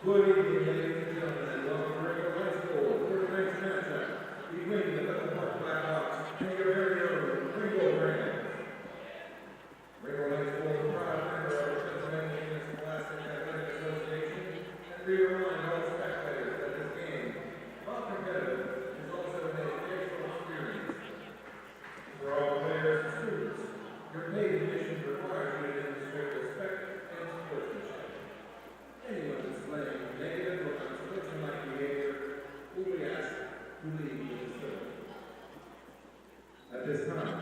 Good evening, ladies and gentlemen, and welcome to Ringgold High School. Third-ranked matchup between the Bethel Park Blackhawks and your very own Ringgold Rams. Ringgold High School is a proud member of the Pennsylvania Interscholastic Athletic Association, and we remind all spectators that this game, while competitive, is also an educational experience. For all players and students, your paid admission requires you to demonstrate respect and sportsmanship. Anyone displaying negative or unsportsmanlike behavior will be asked to leave the facility. At this time,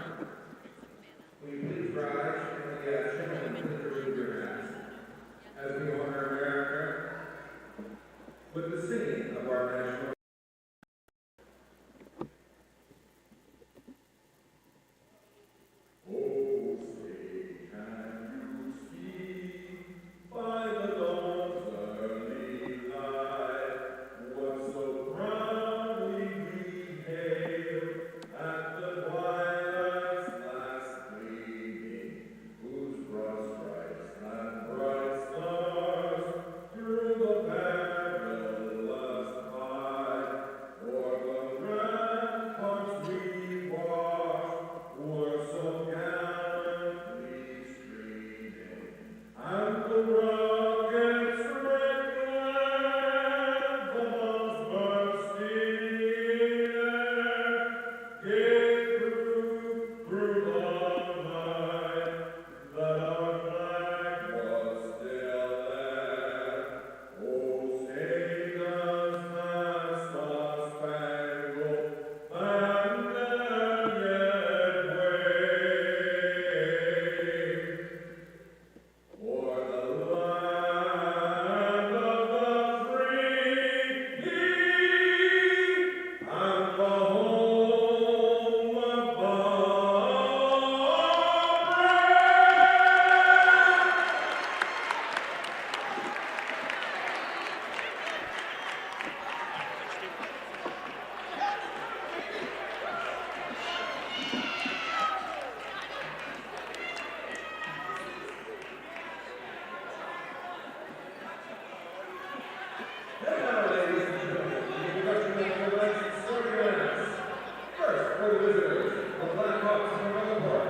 will you please rise and we ask gentlemen to remove your hats as we honor America with the singing of our national. Oh, say, can you see by the dawn's early light what so proudly we hailed at the twilight's last gleaming, whose broad stripes and bright stars through the perilous fight o'er the ramparts we watched were so gallantly streaming, and the rockets red glare, the bombs bursting in air, gave proof through the night that our flag was still there. Oh, say does that star-spangled banner yet wave o'er the land of the free and the home above? And now, ladies and gentlemen, the introduction of the Atlantic starting lineups. First, for the visitors, the Blackhawks from Bethel Park.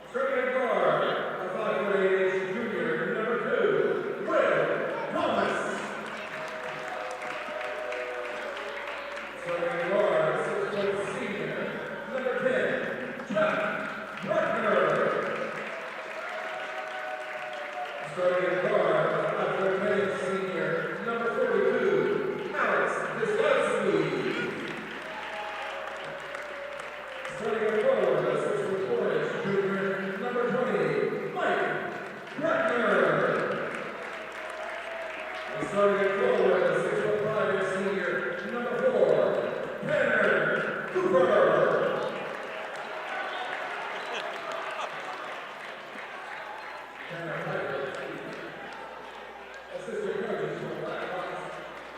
Starting at guard, a 5'8" junior, number 2, Will Thomas. Starting at guard, 6' senior, number 10, Jack Bruckner. Starting at guard, a 5'10" senior, number 42, Alex Wisniewski. Starting at forward, a 6'4" junior, number 20, Mike Bruckner. And starting at forward, a 6'5" senior, number 4, Tanner Cooper. Tanner Piper. Assistant coaches for the Blackhawks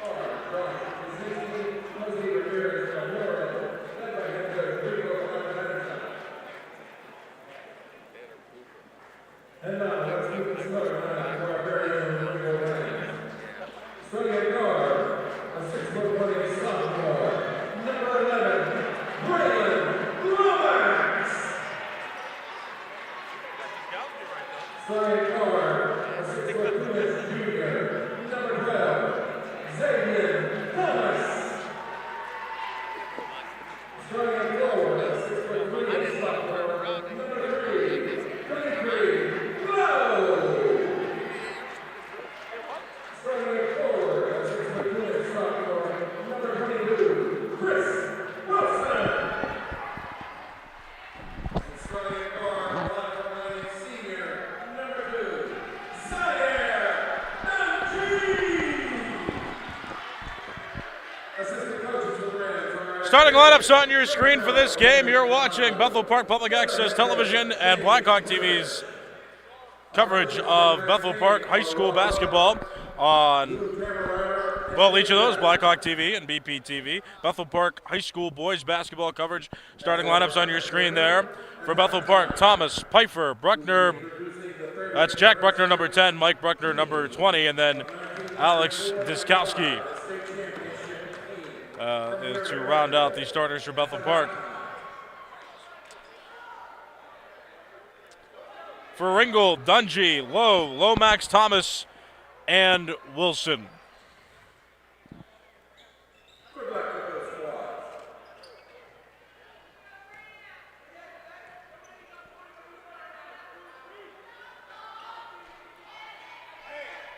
are Josh Krasinski, Jose Ramirez from Florida, led by head coach Rico Alvarez. And now let's move the starting lineup for our very own Ringgold Rams. Starting at guard, a 6'1" sophomore, number 11, Braylon Lomax. Starting at guard, a 6'2" junior, number 12, Xavier Thomas. Starting at forward, a 6'3" sophomore, number 3, 23, Lowe. Starting at forward, a 6'2" sophomore, number 22, Chris Wilson. And starting at guard, 5'9" senior, number 2, Zaire Namji. Assistant coaches for the Rams are Starting lineups on your screen for this game. You're watching Bethel Park Public Access Television and Blackhawk TV's coverage of Bethel Park High School basketball on, well, each of those, Blackhawk TV and BPTV. Bethel Park High School boys basketball coverage. Starting lineups on your screen there. For Bethel Park, Thomas, Pfeiffer, Bruckner, that's Jack Bruckner, number 10, Mike Bruckner, number 20, and then Alex Diskowski to round out the starters for Bethel Park. For Ringgold, Dungy, Lowe, Lomax, Thomas, and Wilson.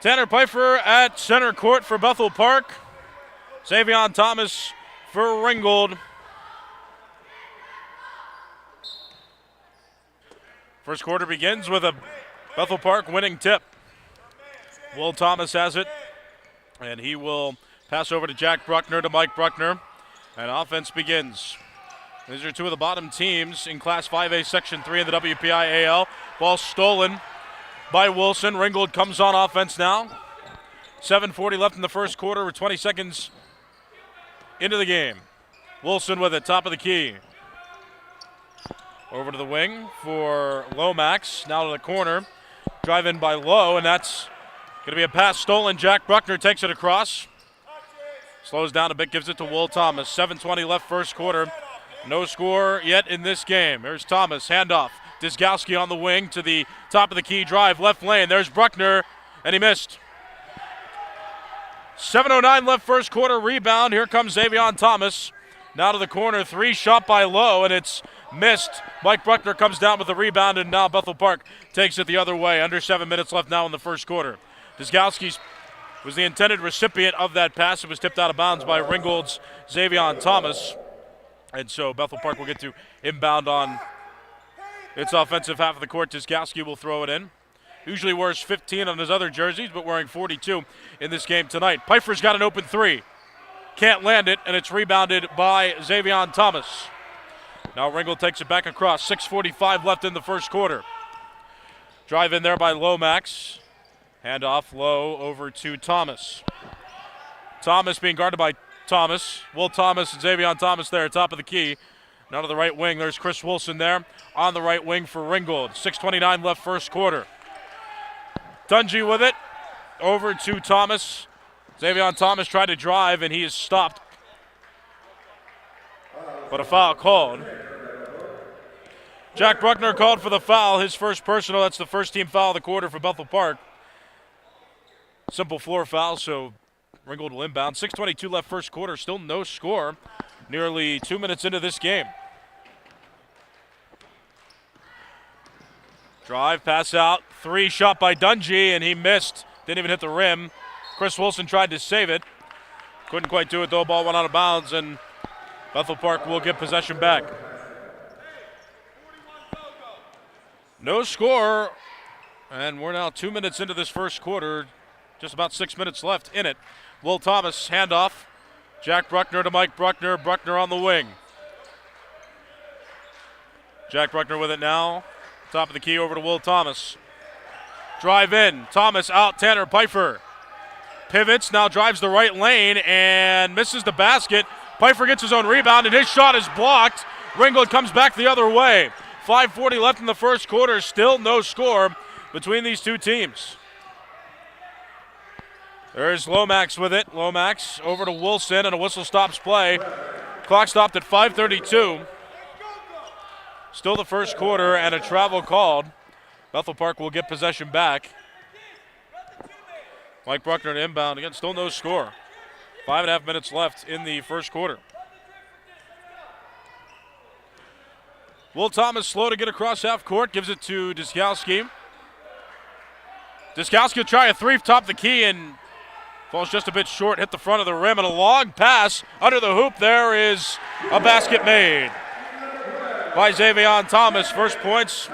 Tanner Pfeiffer at center court for Bethel Park. Xavion Thomas for Ringgold. First quarter begins with a Bethel Park winning tip. Will Thomas has it, and he will pass over to Jack Bruckner to Mike Bruckner, and offense begins. These are two of the bottom teams in Class 5A Section 3 in the WPIAL. Ball stolen by Wilson. Ringgold comes on offense now. 7:40 left in the first quarter. We're 20 seconds into the game. Wilson with it, top of the key. Over to the wing for Lomax. Now to the corner. Drive in by Lowe, and that's going to be a pass stolen. Jack Bruckner takes it across. Slows down a bit, gives it to Will Thomas. 7:20 left first quarter. No score yet in this game. Here's Thomas, handoff. Diskowski on the wing to the top of the key drive, left lane. There's Bruckner, and he missed. 7:09 left first quarter, rebound. Here comes Xavion Thomas. Now to the corner, three shot by Lowe, and it's missed. Mike Bruckner comes down with the rebound, and now Bethel Park takes it the other way. Under 7 minutes left now in the first quarter. Diskowski was the intended recipient of that pass. It was tipped out of bounds by Ringgold's Xavion Thomas. And so Bethel Park will get to inbound on its offensive half of the court. Diskowski will throw it in. Usually wears 15 on his other jerseys, but wearing 42 in this game tonight. Pfeiffer's got an open three. Can't land it, and it's rebounded by Xavion Thomas. Now Ringgold takes it back across. 6:45 left in the first quarter. Drive in there by Lomax. Handoff Lowe over to Thomas. Thomas being guarded by Thomas. Will Thomas and Xavion Thomas there, top of the key. Now to the right wing. There's Chris Wilson there on the right wing for Ringgold. 6:29 left first quarter. Dungy with it. Over to Thomas. Xavion Thomas tried to drive, and he is stopped. But a foul called. Jack Bruckner called for the foul, his first personal. That's the first team foul of the quarter for Bethel Park. Simple floor foul, so Ringgold will inbound. 6:22 left first quarter, still no score. Nearly 2 minutes into this game. Drive, pass out, three shot by Dungy, and he missed. Didn't even hit the rim. Chris Wilson tried to save it. Couldn't quite do it though, ball went out of bounds, and Bethel Park will get possession back. No score, and we're now 2 minutes into this first quarter. Just about 6 minutes left in it. Will Thomas, handoff. Jack Bruckner to Mike Bruckner. Bruckner on the wing. Jack Bruckner with it now. Top of the key over to Will Thomas. Drive in. Thomas out. Tanner Pfeiffer. Pivots, now drives the right lane and misses the basket. Pfeiffer gets his own rebound, and his shot is blocked. Ringgold comes back the other way. 5:40 left in the first quarter. Still no score between these two teams. There's Lomax with it. Lomax over to Wilson, and a whistle stops play. Clock stopped at 5:32. Still the first quarter, and a travel called. Bethel Park will get possession back. Mike Bruckner to inbound. Again, still no score. 5.5 minutes left in the first quarter. Will Thomas slow to get across half court. Gives it to Diskowski. Diskowski will try a three top the key and falls just a bit short. Hit the front of the rim, and a long pass under the hoop. There is a basket made by Xavion Thomas. First points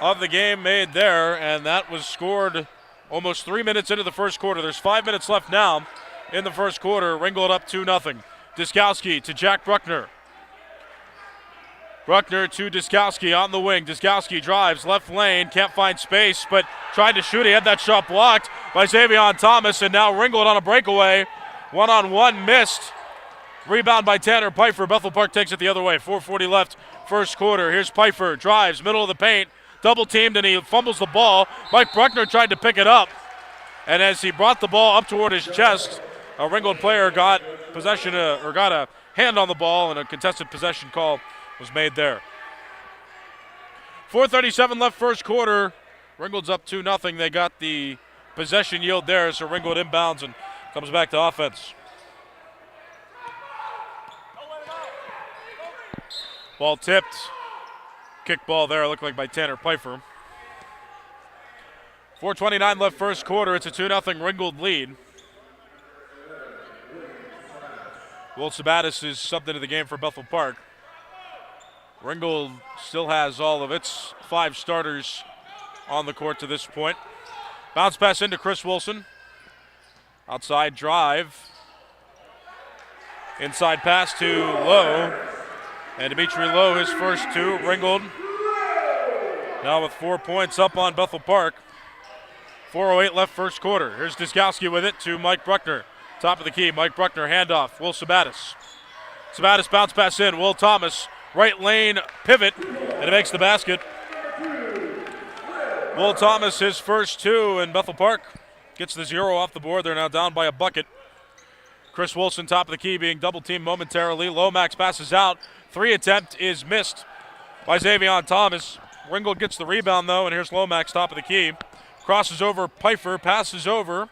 of the game made there, and that was scored almost 3 minutes into the first quarter. There's 5 minutes left now in the first quarter. Ringgold up 2-0. Diskowski to Jack Bruckner. Bruckner to Diskowski on the wing. Diskowski drives left lane, can't find space, but tried to shoot. He had that shot blocked by Xavion Thomas, and now Ringgold on a breakaway. One-on-one missed. Rebound by Tanner Pfeiffer. Bethel Park takes it the other way. 4:40 left first quarter. Here's Pfeiffer, drives, middle of the paint, double teamed, and he fumbles the ball. Mike Bruckner tried to pick it up, And as he brought the ball up toward his chest, a Ringgold player got possession or got a hand on the ball, and a contested possession call was made there. 4:37 left first quarter. Ringgold's up 2-0. They got the possession yield there, so Ringgold inbounds and comes back to offense. Ball tipped. Kick ball there, looked like by Tanner Pfeiffer. 4:29 left first quarter. It's a 2-0 Ringgold lead. Will Sabatis is subbed into the game for Bethel Park. Ringgold still has all of its 5 starters on the court to this point. Bounce pass into Chris Wilson. Outside drive. Inside pass to Lowe. And Dimitri Lowe, his first 2. Ringgold now with 4 points up on Bethel Park. 4:08 left first quarter. Here's Diskowski with it to Mike Bruckner. Top of the key, Mike Bruckner, handoff, Will Sabatis. Sabatis bounce pass in, Will Thomas, right lane pivot, and it makes the basket. Will Thomas, his first 2, and Bethel Park gets the 0 off the board. They're now down by a bucket. Chris Wilson, top of the key, being double teamed momentarily. Lomax passes out. 3 attempt is missed by Xavion Thomas. Ringgold gets the rebound, though, and here's Lomax, top of the key. Crosses over Pfeiffer, passes over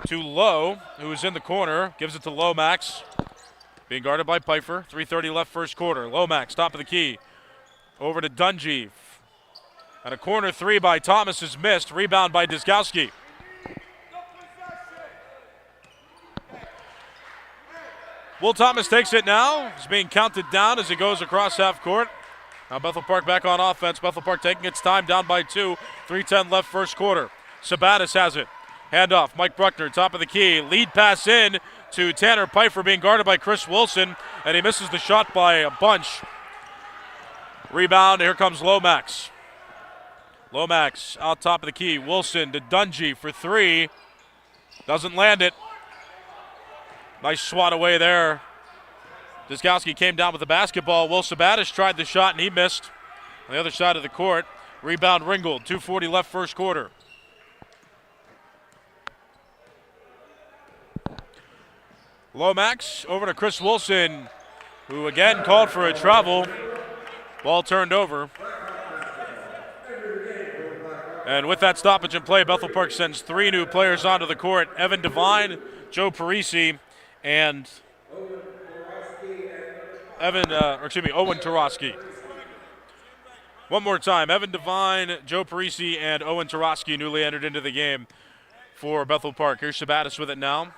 to Lowe, who is in the corner, gives it to Lomax. Being guarded by Pfeiffer. 3:30 left first quarter. Lomax, top of the key. Over to Dungy. And a corner 3 by Thomas is missed. Rebound by Diskowski. Will Thomas takes it now. He's being counted down as he goes across half court. Now Bethel Park back on offense. Bethel Park taking its time, down by 2. 3:10 left first quarter. Sabatis has it. Handoff, Mike Bruckner, top of the key. Lead pass in to Tanner Pfeiffer, being guarded by Chris Wilson, and he misses the shot by a bunch. Rebound, here comes Lomax. Lomax out top of the key. Wilson to Dungy for 3. Doesn't land it. Nice swat away there. Diskowski came down with the basketball. Will Sabatis tried the shot, and he missed. On the other side of the court, rebound Ringgold. 2:40 left first quarter. Lomax over to Chris Wilson, who again called for a travel. Ball turned over. And with that stoppage in play, Bethel Park sends 3 new players onto the court. Evan Devine, Joe Parisi, and Owen Tarosky. One more time, Evan Devine, Joe Parisi, and Owen Tarosky newly entered into the game for Bethel Park. Here's Sabatis with it now.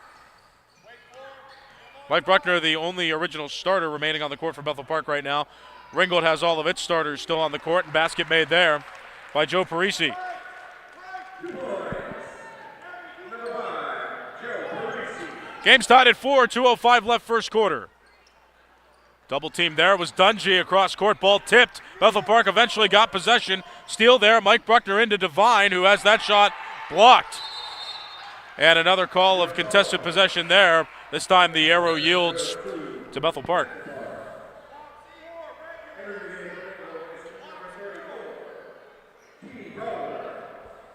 Mike Bruckner, the only original starter remaining on the court for Bethel Park right now. Ringgold has all of its starters still on the court, and basket made there by Joe Parisi. Game's tied at 4, 2:05 left first quarter. Double team there was Dungy across court, ball tipped. Bethel Park eventually got possession. Steal there, Mike Bruckner into Devine, who has that shot blocked. And another call of contested possession there. This time the arrow yields to Bethel Park.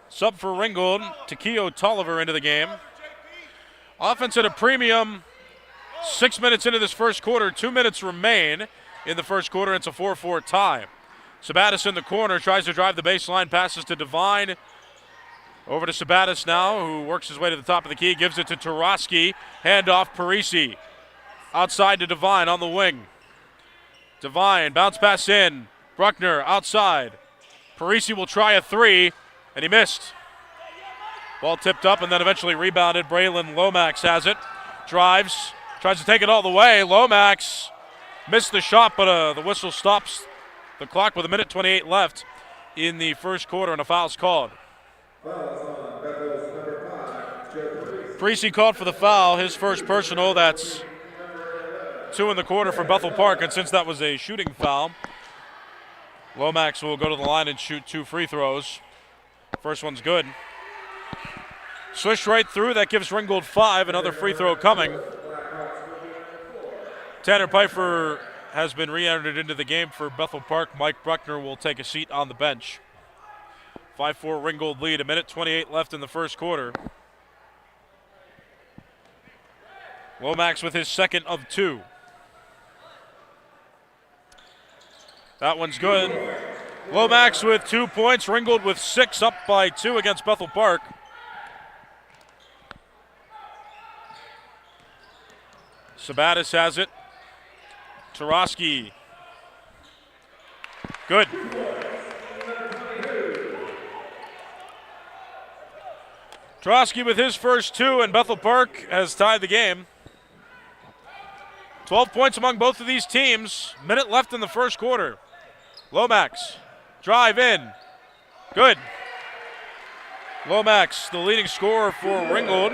Sub for Ringgold, Takeo Tolliver into the game. Offense at a premium. 6 minutes into this first quarter, 2 minutes remain in the first quarter. It's a 4-4 tie. Sabatis in the corner, tries to drive the baseline, passes to Devine. Over to Sabatis now, who works his way to the top of the key, gives it to Tarosky. Handoff, Parisi. Outside to Devine on the wing. Devine, bounce pass in. Bruckner outside. Parisi will try a 3, and he missed. Ball tipped up and then eventually rebounded. Braylon Lomax has it. Drives, tries to take it all the way. Lomax missed the shot, but the whistle stops the clock with 1:28 left in the first quarter, and a foul's called. Parisi called for the foul, his first personal. That's 2 in the quarter for Bethel Park, and since that was a shooting foul, Lomax will go to the line and shoot 2 free throws. First one's good. Swish right through, that gives Ringgold 5, another free throw coming. Tanner Pfeiffer has been re-entered into the game for Bethel Park. Mike Bruckner will take a seat on the bench. 5-4 Ringgold lead, 1:28 left in the first quarter. Lomax with his second of 2. That one's good. Lomax with 2 points. Ringgold with 6, up by 2 against Bethel Park. Sabatis has it. Tarosky. Good. Tarosky with his first 2, and Bethel Park has tied the game. 12 points among both of these teams. Minute left in the first quarter. Lomax, drive in. Good. Lomax, the leading scorer for Ringgold.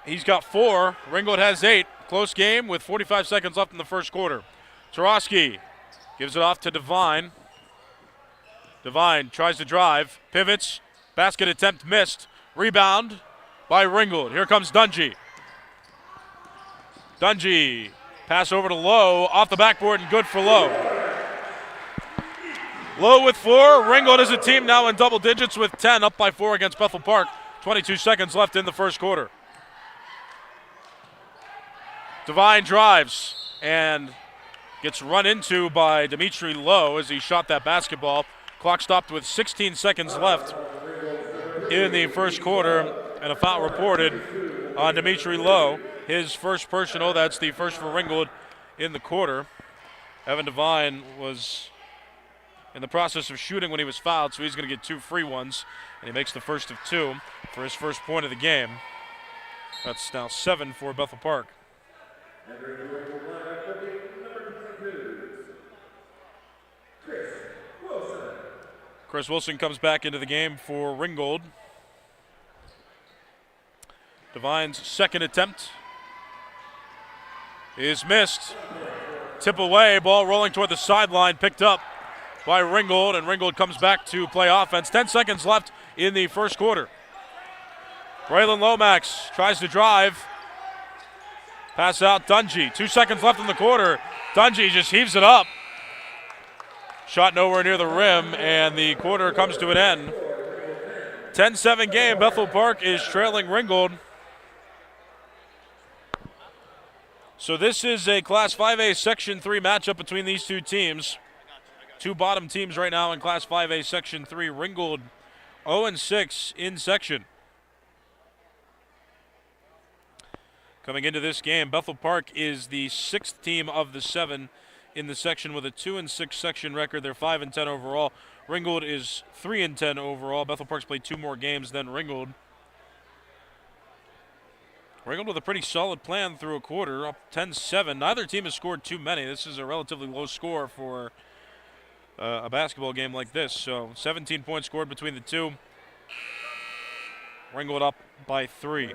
He's got 4. Ringgold has 8. Close game with 45 seconds left in the first quarter. Tarosky gives it off to Devine. Devine tries to drive, pivots, basket attempt missed. Rebound by Ringgold. Here comes Dungy. Dungy, pass over to Lowe, off the backboard and good for Lowe. Lowe with 4. Ringgold as a team now in double digits with 10, up by 4 against Bethel Park. 22 seconds left in the first quarter. Devine drives and gets run into by Dimitri Lowe as he shot that basketball. Clock stopped with 16 seconds left in the first quarter, and a foul reported on Dimitri Lowe. His first personal, that's the first for Ringgold in the quarter. Evan Devine was in the process of shooting when he was fouled, so he's going to get 2 free ones, and he makes the first of 2 for his first point of the game. That's now 7 for Bethel Park. Chris Wilson comes back into the game for Ringgold. Devine's second attempt is missed. Tip away, ball rolling toward the sideline, picked up by Ringgold, and Ringgold comes back to play offense. 10 seconds left in the first quarter. Braylon Lomax tries to drive. Pass out Dungy. 2 seconds left in the quarter. Dungy just heaves it up. Shot nowhere near the rim, and the quarter comes to an end. 10-7 game. Bethel Park is trailing Ringgold. So this is a Class 5A Section 3 matchup between these two teams. Two bottom teams right now in Class 5A Section 3. Ringgold 0-6 in section. Coming into this game, Bethel Park is the 6th team of the 7 in the section with a 2-6 section record. They're 5-10 overall. Ringgold is 3-10 overall. Bethel Park's played 2 more games than Ringgold. Ringgold with a pretty solid plan through a quarter, up 10-7. Neither team has scored too many. This is a relatively low score for a basketball game like this. So 17 points scored between the two. Ringgold up by 3.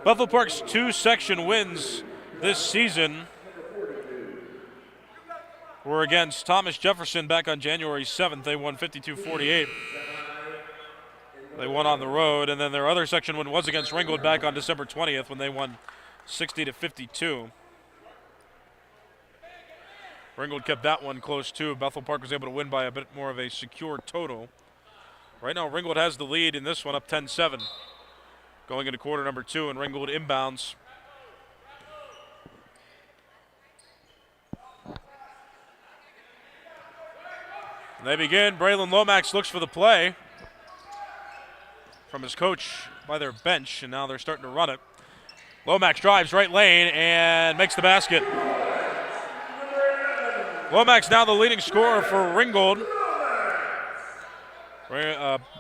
Bethel Park's 2 section wins this season were against Thomas Jefferson back on January 7th. They won 52-48. They won on the road, and then their other section win was against Ringgold back on December 20th when they won 60-52. Ringgold kept that one close too. Bethel Park was able to win by a bit more of a secure total. Right now Ringgold has the lead in this one, up 10-7. Going into quarter number 2, and Ringgold inbounds. And they begin. Braylon Lomax looks for the play from his coach by their bench, and now they're starting to run it. Lomax drives right lane and makes the basket. Lomax now the leading scorer for Ringgold.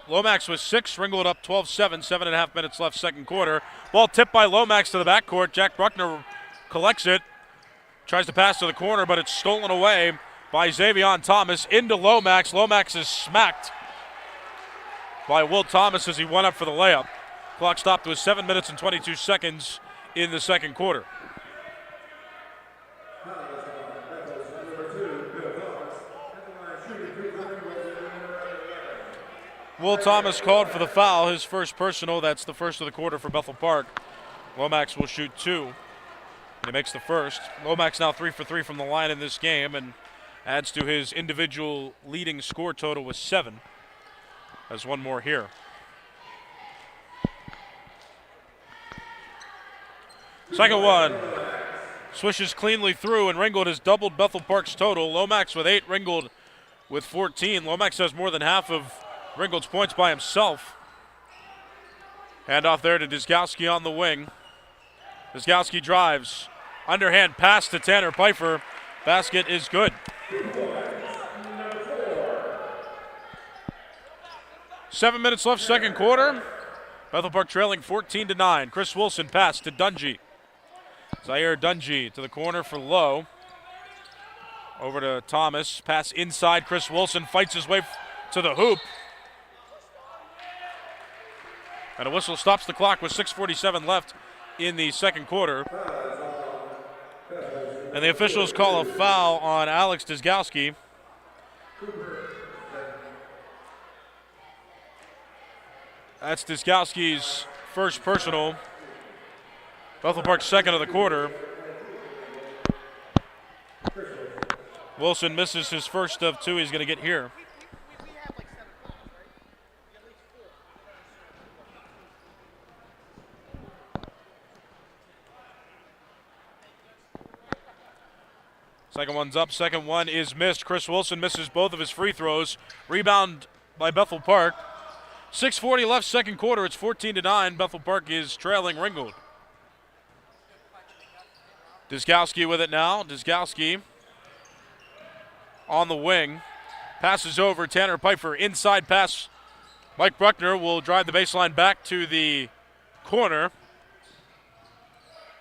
Lomax was 6, Ringgold up 12-7, 7.5 minutes left second quarter. Ball tipped by Lomax to the backcourt. Jack Bruckner collects it, tries to pass to the corner, but it's stolen away by Xavion Thomas into Lomax. Lomax is smacked by Will Thomas as he went up for the layup. Clock stopped with 7 minutes and 22 seconds in the second quarter. Will Thomas called for the foul, his first personal. That's the first of the quarter for Bethel Park. Lomax will shoot 2, and he makes the first. Lomax now 3 for 3 from the line in this game and adds to his individual leading score total with 7. Has one more here. Second one. Swishes cleanly through, and Ringgold has doubled Bethel Park's total. Lomax with 8, Ringgold with 14. Lomax has more than half of Ringgold's points by himself. Handoff there to Dyzgowski on the wing. Dyzgowski drives. Underhand pass to Tanner Pfeiffer. Basket is good. 7 minutes left, second quarter. Bethel Park trailing 14-9. Chris Wilson pass to Dungy. Zaire Dungy to the corner for Lowe. Over to Thomas. Pass inside. Chris Wilson fights his way to the hoop. And a whistle stops the clock with 6:47 left in the second quarter. And the officials call a foul on Alex Dyzgowski. That's Dyzgowski's first personal. Bethel Park's second of the quarter. Wilson misses his first of two he's going to get here. Second one's up, second one is missed. Chris Wilson misses both of his free throws. Rebound by Bethel Park. 6:40 left, second quarter. It's 14-9. Bethel Park is trailing Ringgold. Dyzgowski with it now. Dyzgowski on the wing. Passes over Tanner Pfeiffer. Inside pass. Mike Bruckner will drive the baseline back to the corner.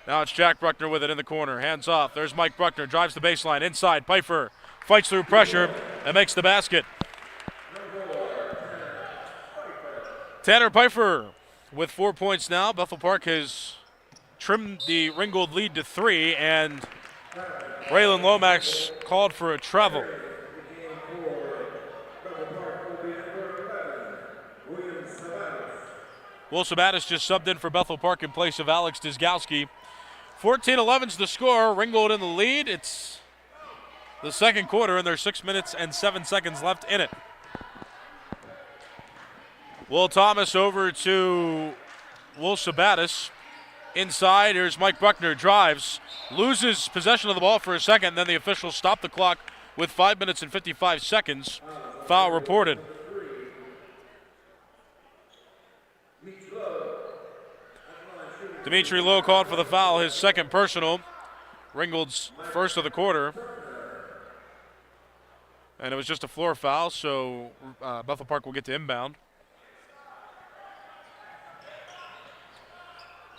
Now it's Jack Bruckner with it in the corner. Hands off. There's Mike Bruckner. Drives the baseline. Inside. Pfeiffer fights through pressure and makes the basket. Tanner Pfeiffer with 4 points now. Bethel Park has trimmed the Ringgold lead to 3, and Raylan Lomax called for a travel. Will Sabatis just subbed in for Bethel Park in place of Alex Dyzgowski. 14-11's the score. Ringgold in the lead. It's the second quarter, and there's 6 minutes and 7 seconds left in it. Will Thomas over to Will Sabatis. Inside, here's Mike Bruckner, drives, loses possession of the ball for a second, then the officials stop the clock with 5 minutes and 55 seconds. Foul reported. Dimitri Lowe called for the foul, his second personal. Ringgold's first of the quarter. And it was just a floor foul, so Bethel Park will get to inbound.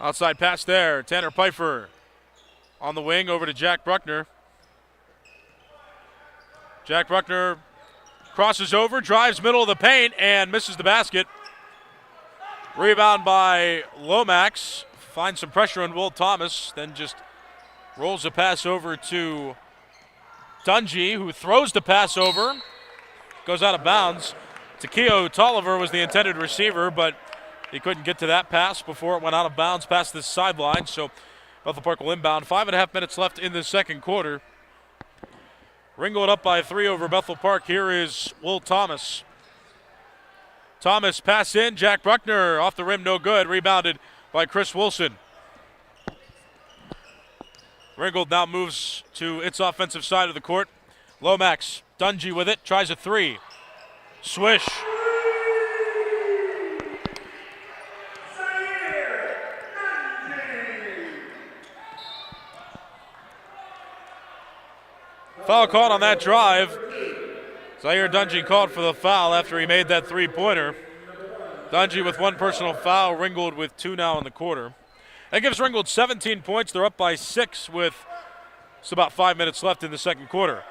Outside pass there. Tanner Pfeiffer on the wing over to Jack Bruckner. Jack Bruckner crosses over, drives middle of the paint, and misses the basket. Rebound by Lomax. Finds some pressure on Will Thomas, then just rolls the pass over to Dungy, who throws the pass over. Goes out of bounds. Takeo Tolliver was the intended receiver, but he couldn't get to that pass before it went out of bounds past the sideline, so Bethel Park will inbound. 5.5 minutes left in the second quarter. Ringgold up by 3 over Bethel Park. Here is Will Thomas. Thomas pass in. Jack Bruckner off the rim, no good. Rebounded by Chris Wilson. Ringgold now moves to its offensive side of the court. Lomax, Dungy with it, tries a three. Swish. Foul called on that drive. Zaire Dungy called for the foul after he made that three-pointer. Dungy with one personal foul, Ringgold with 2 now in the quarter. That gives Ringgold 17 points. They're up by 6 with just about 5 minutes left in the second quarter.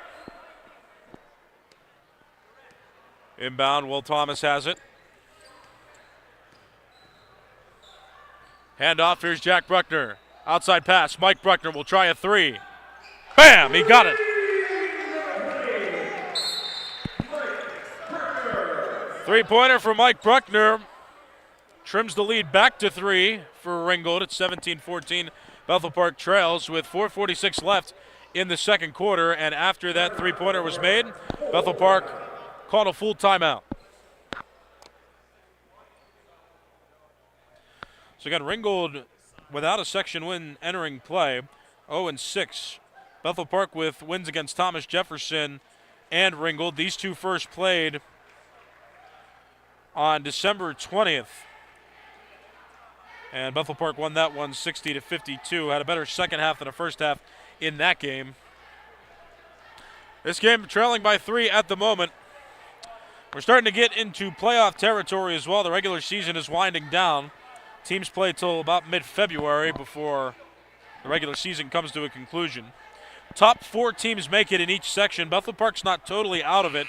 Inbound, Will Thomas has it. Handoff, here's Jack Bruckner. Outside pass, Mike Bruckner will try a three. Bam, he got it. Three-pointer for Mike Bruckner. Trims the lead back to 3 for Ringgold at 17-14. Bethel Park trails with 4:46 left in the second quarter, and after that three-pointer was made, Bethel Park called a full timeout. So again, Ringgold without a section win entering play, 0-6. Bethel Park with wins against Thomas Jefferson and Ringgold. These two first played on December 20th. And Bethel Park won that one 60-52. Had a better second half than the first half in that game. This game trailing by 3 at the moment. We're starting to get into playoff territory as well. The regular season is winding down. Teams play till about mid-February before the regular season comes to a conclusion. Top 4 teams make it in each section. Bethel Park's not totally out of it.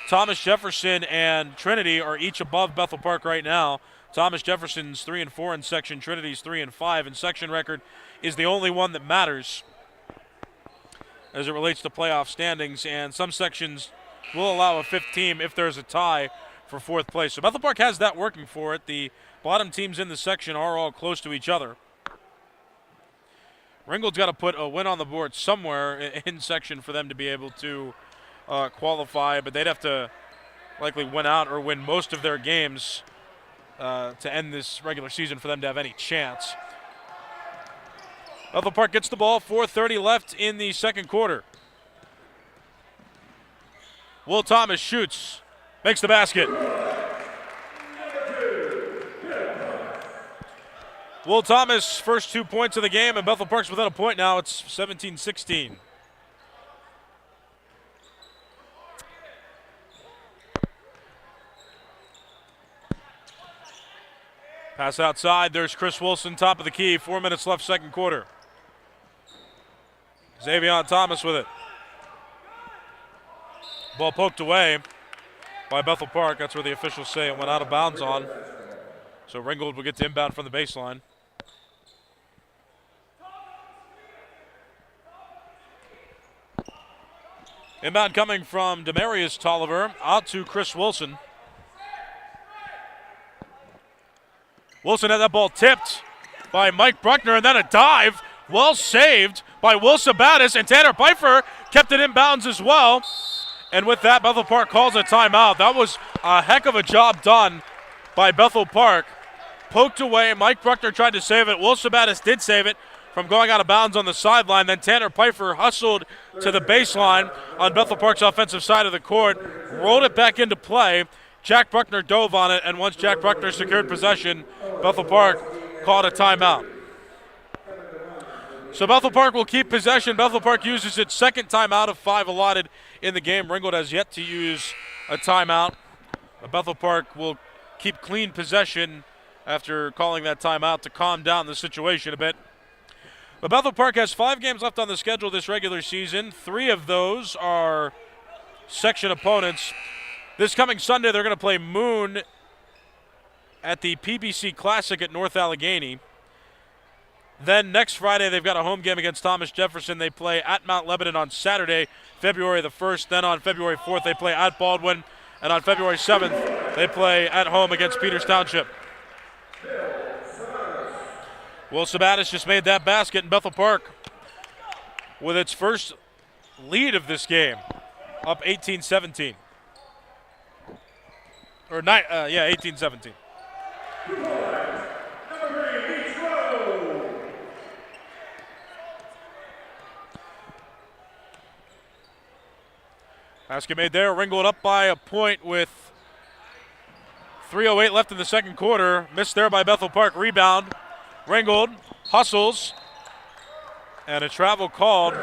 Thomas Jefferson and Trinity are each above Bethel Park right now. Thomas Jefferson's 3-4 in section. Trinity's 3-5, and section record is the only one that matters as it relates to playoff standings. And some sections will allow a 5th team if there's a tie for 4th place. So Bethel Park has that working for it. The bottom teams in the section are all close to each other. Ringgold's got to put a win on the board somewhere in section for them to be able to qualify, but they'd have to likely win out or win most of their games to end this regular season for them to have any chance. Bethel Park gets the ball, 4:30 left in the second quarter. Will Thomas shoots, makes the basket. Will Thomas, first 2 points of the game, and Bethel Park's without a point now. It's 17-16. Pass outside. There's Chris Wilson, top of the key. 4 minutes left, second quarter. Xavion Thomas with it. Ball poked away by Bethel Park. That's where the officials say it went out of bounds on. So Ringgold will get to inbound from the baseline. Inbound coming from Demarius Tolliver out to Chris Wilson. Wilson had that ball tipped by Mike Bruckner, and then a dive. Well saved by Will Sabatis, and Tanner Pfeiffer kept it in bounds as well. And with that, Bethel Park calls a timeout. That was a heck of a job done by Bethel Park. Poked away. Mike Bruckner tried to save it. Will Sabatis did save it from going out of bounds on the sideline. Then Tanner Pfeiffer hustled to the baseline on Bethel Park's offensive side of the court, rolled it back into play. Jack Bruckner dove on it, and once Jack Bruckner secured possession, Bethel Park called a timeout. So Bethel Park will keep possession. Bethel Park uses its second timeout of 5 allotted in the game. Ringgold has yet to use a timeout. But Bethel Park will keep clean possession after calling that timeout to calm down the situation a bit. But Bethel Park has 5 games left on the schedule this regular season. 3 of those are section opponents. This coming Sunday, they're going to play Moon at the PBC Classic at North Allegheny. Then next Friday, they've got a home game against Thomas Jefferson. They play at Mount Lebanon on Saturday, February the 1st. Then on February 4th, they play at Baldwin. And on February 7th, they play at home against Peters Township. Will Sabatis just made that basket, in Bethel Park with its first lead of this game, up 18-17. Or 18-17. Basket made there. Ringgold up by a point with 3:08 left in the second quarter. Missed there by Bethel Park. Rebound. Ringgold hustles. And a travel called.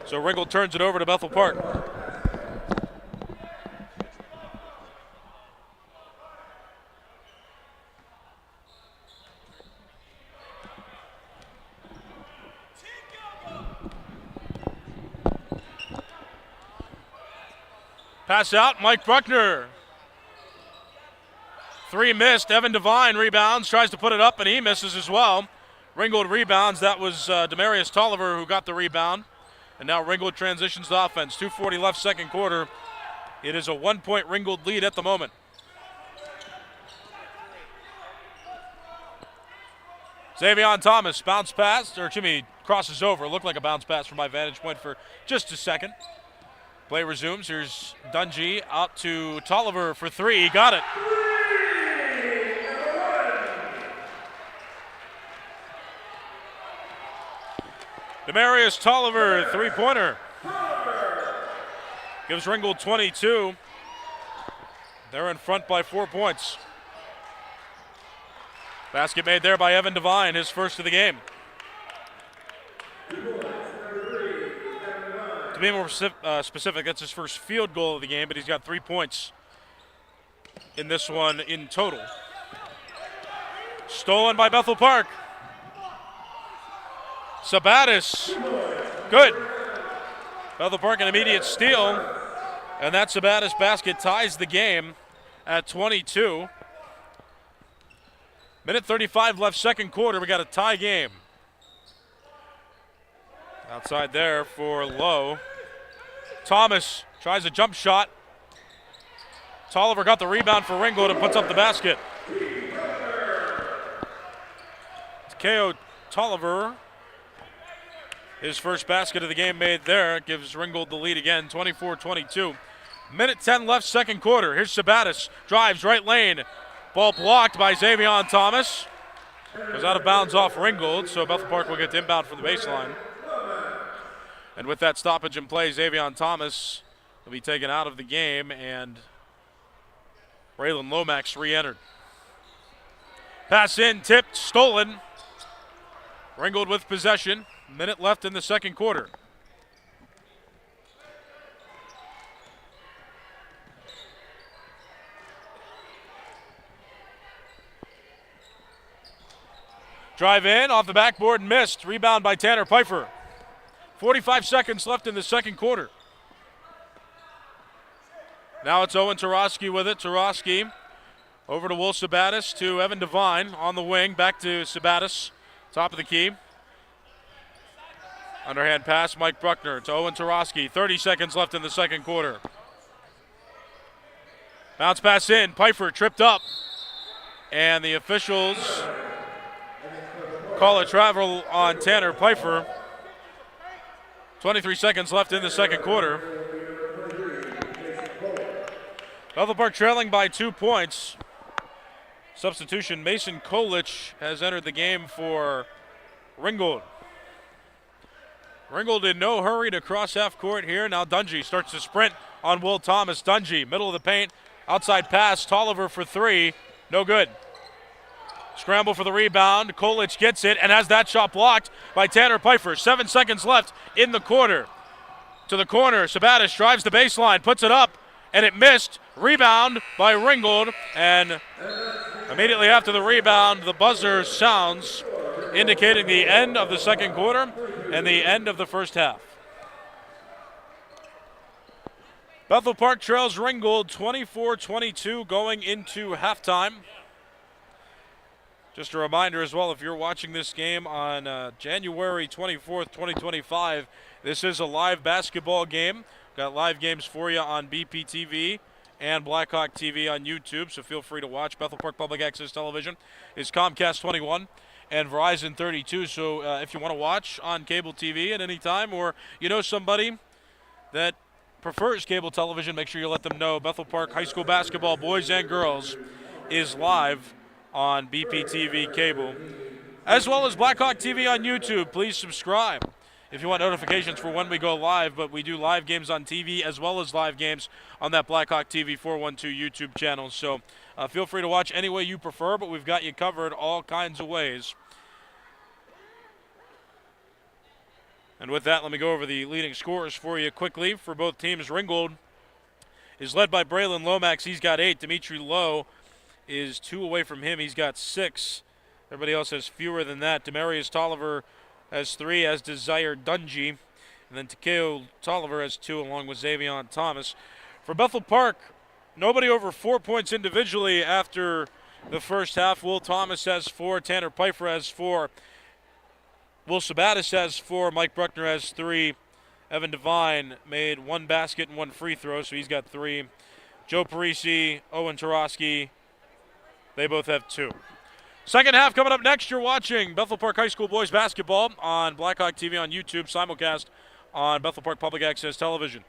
So Ringgold turns it over to Bethel Park. Pass out, Mike Bruckner. 3 missed. Evan Devine rebounds, tries to put it up, and he misses as well. Ringgold rebounds. That was Demarius Tolliver who got the rebound. And now Ringgold transitions to offense. 2:40 left, second quarter. It is a 1-point Ringgold lead at the moment. Xavion Thomas, bounce pass, or Jimmy crosses over. Looked like a bounce pass from my vantage point for just a second. Play resumes. Here's Dungy out to Tolliver for 3. He got it. Demarius Tolliver, three-pointer. Gives Ringgold 22. They're in front by 4 points. Basket made there by Evan Devine, his first of the game. To be more specific, that's his first field goal of the game, but he's got 3 points in this one in total. Stolen by Bethel Park. Sabatis, good. Bethel Park an immediate steal, and that Sabatis basket ties the game at 22. Minute 35 left, second quarter. We got a tie game. Outside there for Lowe. Thomas tries a jump shot. Tolliver got the rebound for Ringgold and puts up the basket. Takeo Tolliver, his first basket of the game made there. Gives Ringgold the lead again, 24-22. Minute 10 left, second quarter. Here's Sabatis, drives right lane. Ball blocked by Xavion Thomas. Goes out of bounds off Ringgold, so Bethel Park will get the inbound from the baseline. And with that stoppage in play, Xavion Thomas will be taken out of the game, and Braylon Lomax re-entered. Pass in, tipped, stolen. Ringgold with possession. Minute left in the second quarter. Drive in, off the backboard, missed. Rebound by Tanner Pfeiffer. 45 seconds left in the second quarter. Now it's Owen Tarosky with it. Tarosky over to Will Sabatis, to Evan Devine on the wing. Back to Sabatis, top of the key. Underhand pass, Mike Bruckner to Owen Tarosky. 30 seconds left in the second quarter. Bounce pass in, Pfeiffer tripped up. And the officials call a travel on Tanner Pfeiffer. 23 seconds left in the second quarter. Bethel Park trailing by 2 points. Substitution, Mason Kolich has entered the game for Ringgold. Ringgold in no hurry to cross half court here. Now Dungy starts to sprint on Will Thomas. Dungy, middle of the paint, outside pass, Tolliver for three, no good. Scramble for the rebound. Kolich gets it and has that shot blocked by Tanner Pfeiffer. 7 seconds left in the quarter. To the corner, Sabatis drives the baseline, puts it up, and it missed. Rebound by Ringgold, and immediately after the rebound, the buzzer sounds, indicating the end of the second quarter and the end of the first half. Bethel Park trails Ringgold 24-22 going into halftime. Just a reminder as well, if you're watching this game on January 24th, 2025, this is a live basketball game. Got live games for you on BPTV and Blackhawk TV on YouTube, so feel free to watch. Bethel Park Public Access Television is Comcast 21 and Verizon 32, so if you want to watch on cable TV at any time, or you know somebody that prefers cable television, make sure you let them know. Bethel Park High School basketball, boys and girls, is live on BPTV cable, as well as Blackhawk TV on YouTube. Please subscribe if you want notifications for when we go live, but we do live games on TV as well as live games on that Blackhawk TV 412 YouTube channel. So feel free to watch any way you prefer, but we've got you covered all kinds of ways. And with that, let me go over the leading scorers for you quickly for both teams. Ringgold is led by Braylon Lomax. He's got 8. Dimitri Lowe is 2 away from him. He's got 6. Everybody else has fewer than that. Demarius Tolliver has 3, as does Zaire Dungy. And then Takeo Tolliver has 2, along with Xavion Thomas. For Bethel Park, nobody over 4 points individually after the first half. Will Thomas has 4. Tanner Pfeiffer has 4. Will Sabatis has 4. Mike Bruckner has 3. Evan Devine made 1 basket and 1 free throw, so he's got 3. Joe Parisi, Owen Tarosky, they both have 2. Second half coming up next. You're watching Bethel Park High School boys basketball on Blackhawk TV on YouTube, simulcast on Bethel Park Public Access Television.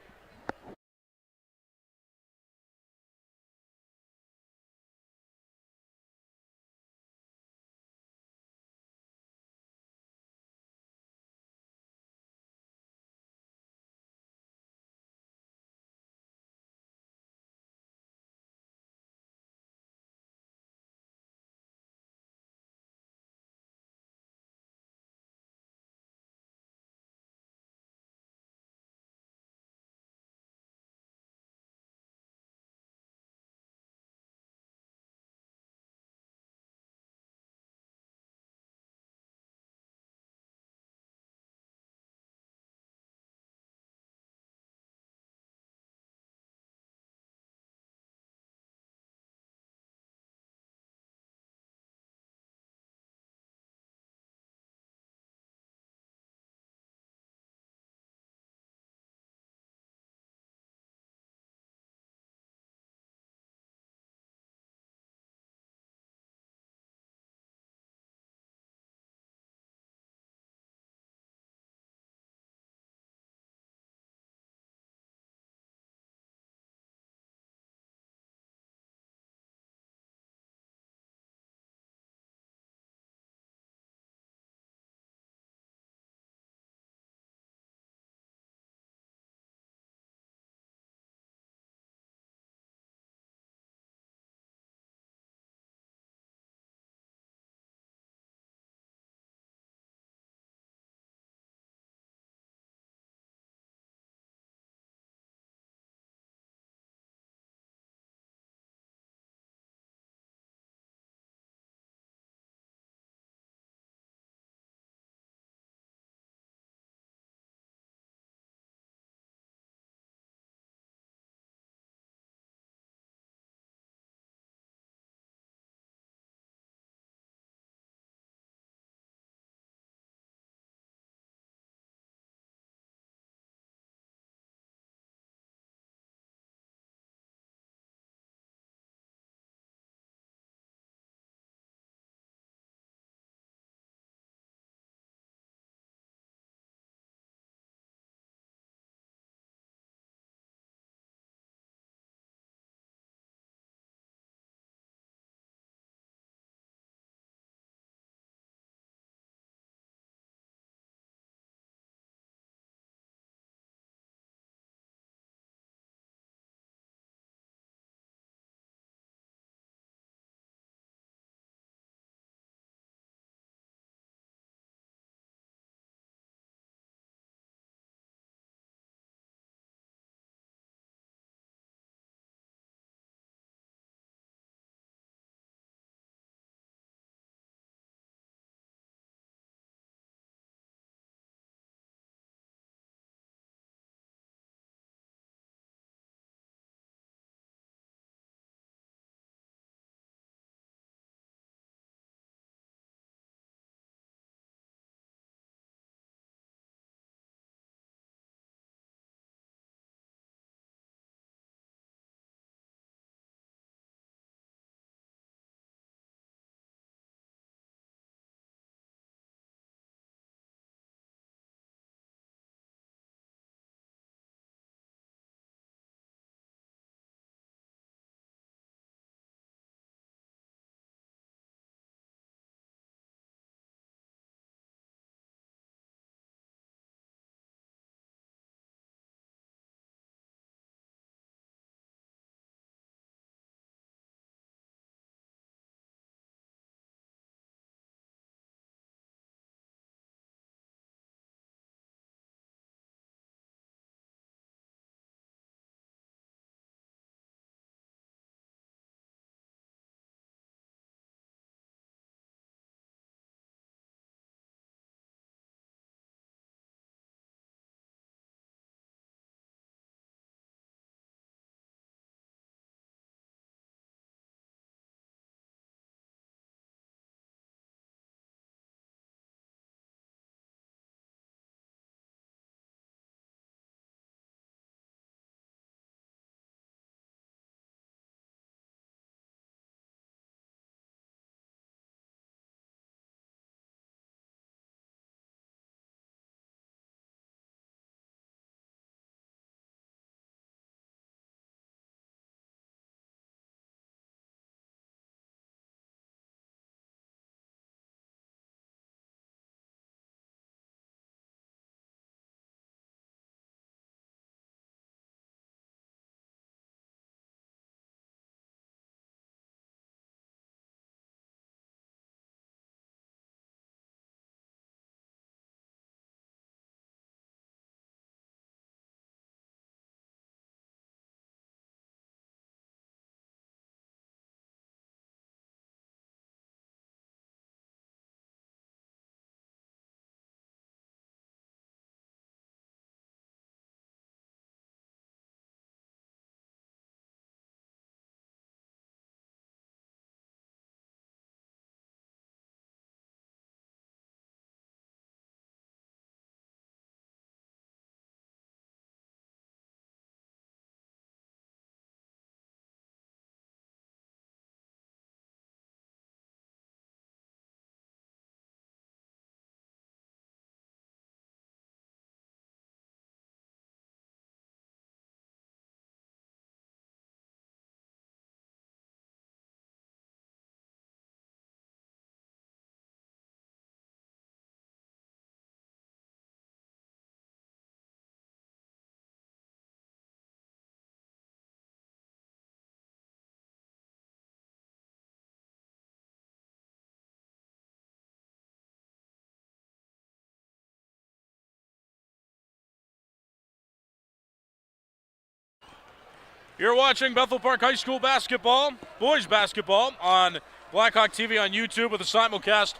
You're watching Bethel Park High School basketball, boys basketball, on Blackhawk TV on YouTube with a simulcast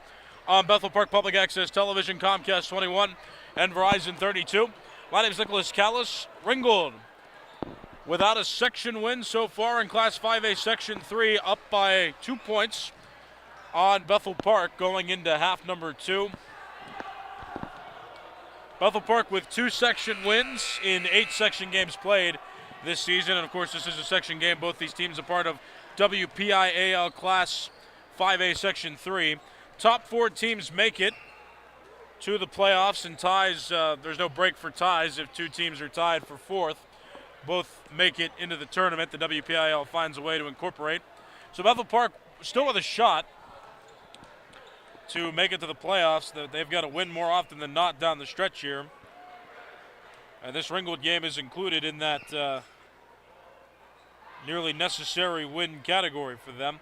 on Bethel Park Public Access Television, Comcast 21, and Verizon 32. My name is Nicholas Callis. Ringgold, without a section win so far in Class 5A Section 3, up by 2 points on Bethel Park going into half number 2. Bethel Park with 2 section wins in 8 section games played this season, and of course this is a section game. Both these teams are part of WPIAL Class 5A Section 3. Top 4 teams make it to the playoffs, and ties, there's no break for ties if 2 teams are tied for 4th. Both make it into the tournament. The WPIAL finds a way to incorporate. So Bethel Park still with a shot to make it to the playoffs. They've got to win more often than not down the stretch here. And this Ringgold game is included in that nearly necessary win category for them.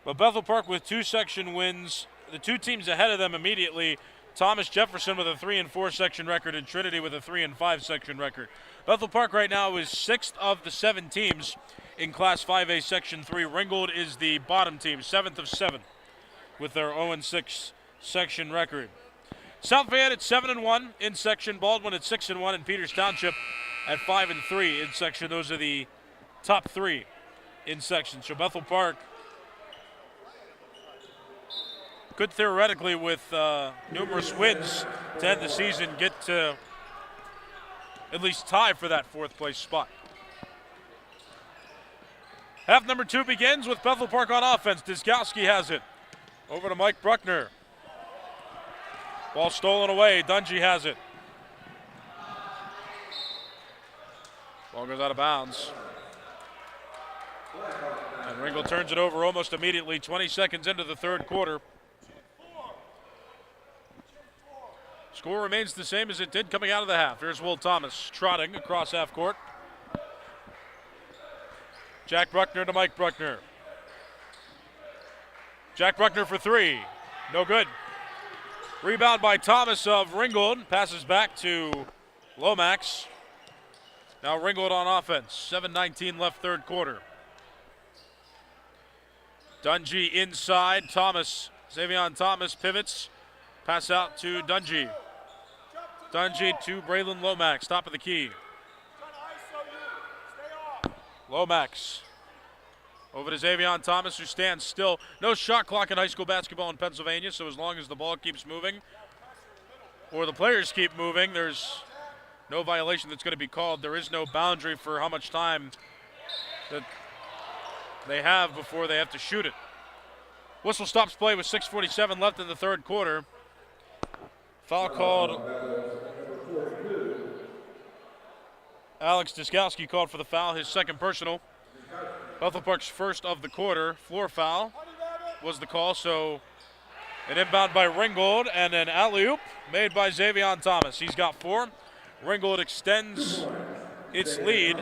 But Bethel Park with 2 section wins. The 2 teams ahead of them immediately, Thomas Jefferson with a 3-4 section record and Trinity with a 3-5 section record. Bethel Park right now is 6th of the 7 teams in Class 5A Section 3. Ringgold is the bottom team, 7th of 7 with their 0-6 section record. South Fayette at 7-1 in section, Baldwin at 6-1, and Peters Township at 5-3 in section. Those are the top 3 in section. So Bethel Park could theoretically, with numerous wins to end the season, get to at least tie for that 4th place spot. Half number 2 begins with Bethel Park on offense. Dyskowski has it. Over to Mike Bruckner. Ball stolen away. Dungy has it. Ball goes out of bounds. And Ringgold turns it over almost immediately, 20 seconds into the 3rd quarter. Score remains the same as it did coming out of the half. Here's Will Thomas trotting across half court. Jack Bruckner to Mike Bruckner. Jack Bruckner for 3. No good. Rebound by Thomas of Ringgold. Passes back to Lomax. Now Ringgold on offense. 7:19 left 3rd quarter. Dungy inside. Thomas. Xavion Thomas pivots. Pass out to Dungy. Dungy to Braylon Lomax. Top of the key. Lomax. Over to Xavion Thomas, who stands still. No shot clock in high school basketball in Pennsylvania, so as long as the ball keeps moving or the players keep moving, there's no violation that's going to be called. There is no boundary for how much time that they have before they have to shoot it. Whistle stops play with 6:47 left in the 3rd quarter. Foul called. Alex Dyskowski called for the foul, his 2nd personal. Bethel Park's 1st of the quarter. Floor foul was the call, so an inbound by Ringgold and an alley-oop made by Xavion Thomas. He's got 4. Ringgold extends its lead.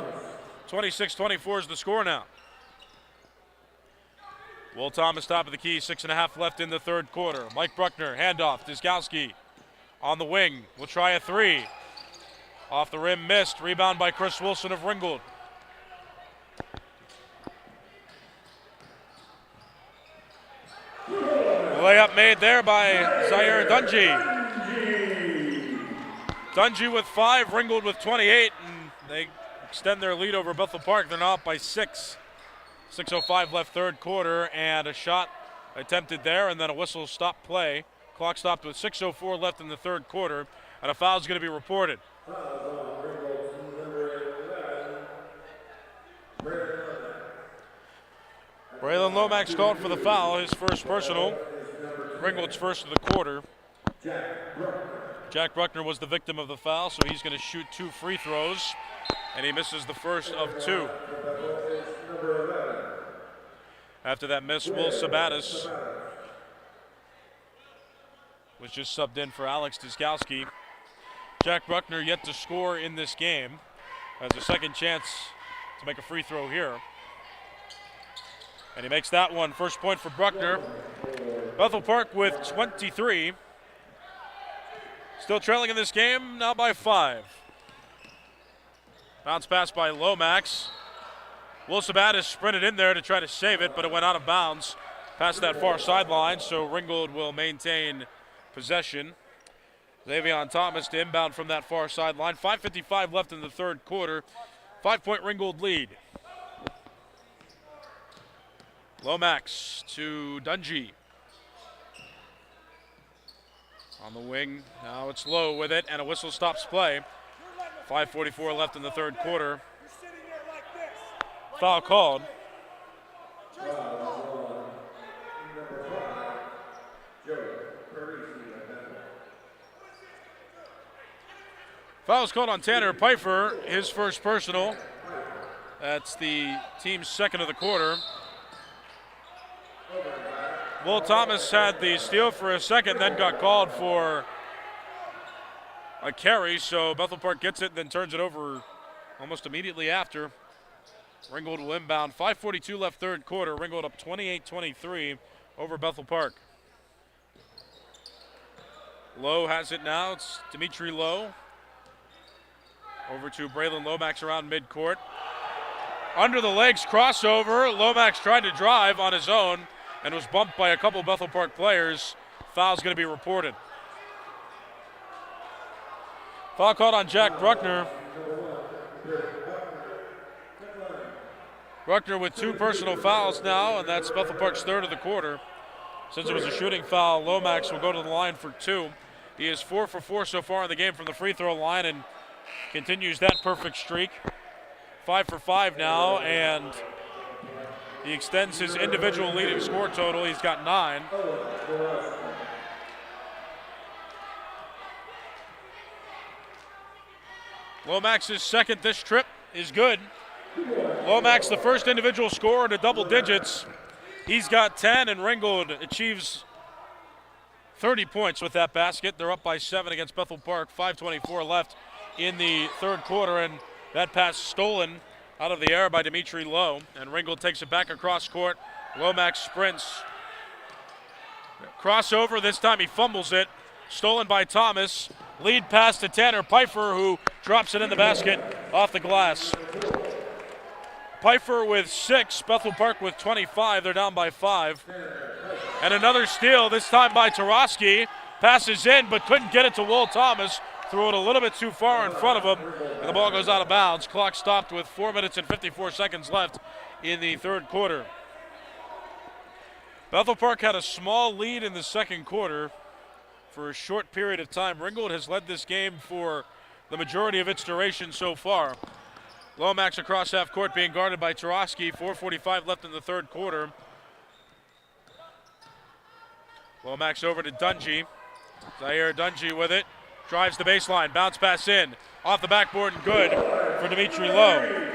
26-24 is the score now. Will Thomas top of the key, 6.5 left in the 3rd quarter. Mike Bruckner, handoff, Dyskowski on the wing, will try a 3. Off the rim, missed. Rebound by Chris Wilson of Ringgold. Layup made there by Zaire Dungy. Dungy with 5, Ringgold with 28, and they extend their lead over Bethel Park. They're now up by 6. 6:05 left 3rd quarter, and a shot attempted there, and then a whistle stop play. Clock stopped with 6:04 left in the 3rd quarter, and a foul is going to be reported. Braylon Lomax called for the foul, his 1st personal. Ringgold's 1st of the quarter. Jack Bruckner was the victim of the foul, so he's going to shoot 2 free throws, and he misses the 1st of 2. After that miss, Will Sabatis was just subbed in for Alex Dyskowski. Jack Bruckner yet to score in this game. Has a 2nd chance to make a free throw here. And he makes that one. 1st point for Bruckner. Bethel Park with 23. Still trailing in this game, now by 5. Bounce pass by Lomax. Will Sabatis sprinted in there to try to save it, but it went out of bounds past that far sideline, so Ringgold will maintain possession. Xavion Thomas to inbound from that far sideline. 5:55 left in the third quarter. 5-point Ringgold lead. Lomax to Dungy. On the wing, now it's Lowe with it, and a whistle stops play. 5:44 left in the third quarter. Foul called. Foul's called on Tanner Pfeiffer, his first personal. That's the team's second of the quarter. Will Thomas had the steal for a second, then got called for a carry, so Bethel Park gets it and then turns it over almost immediately after. Ringgold will inbound. 5:42 left third quarter. Ringgold up 28-23 over Bethel Park. Lowe has it now. It's Dimitri Lowe. Over to Braylon Lomax around midcourt. Under the legs crossover. Lomax tried to drive on his own and was bumped by a couple Bethel Park players. Foul's going to be reported. Foul called on Jack Bruckner. Bruckner with 2 personal fouls now, and that's Bethel Park's third of the quarter. Since it was a shooting foul, Lomax will go to the line for 2. He is 4 for 4 so far in the game from the free throw line and continues that perfect streak. 5 for 5 now, and he extends his individual leading score total. He's got 9. Lomax's second this trip is good. Lomax, the first individual scorer to double digits. He's got 10, and Ringgold achieves 30 points with that basket. They're up by 7 against Bethel Park. 5:24 left in the third quarter, and that pass stolen out of the air by Dimitri Lowe, and Ringgold takes it back across court. Lomax sprints. Crossover, this time he fumbles it. Stolen by Thomas. Lead pass to Tanner Pfeiffer, who drops it in the basket off the glass. Pfeiffer with 6, Bethel Park with 25. They're down by 5. And another steal, this time by Tarosky. Passes in, but couldn't get it to Will Thomas. Threw it a little bit too far in front of him, and the ball goes out of bounds. Clock stopped with 4 minutes and 54 seconds left in the third quarter. Bethel Park had a small lead in the second quarter for a short period of time. Ringgold has led this game for the majority of its duration so far. Lomax across half court being guarded by Tarosky. 4:45 left in the third quarter. Lomax over to Dungy. Zaire Dungy with it. Drives the baseline. Bounce pass in. Off the backboard and good for Dimitri Lowe.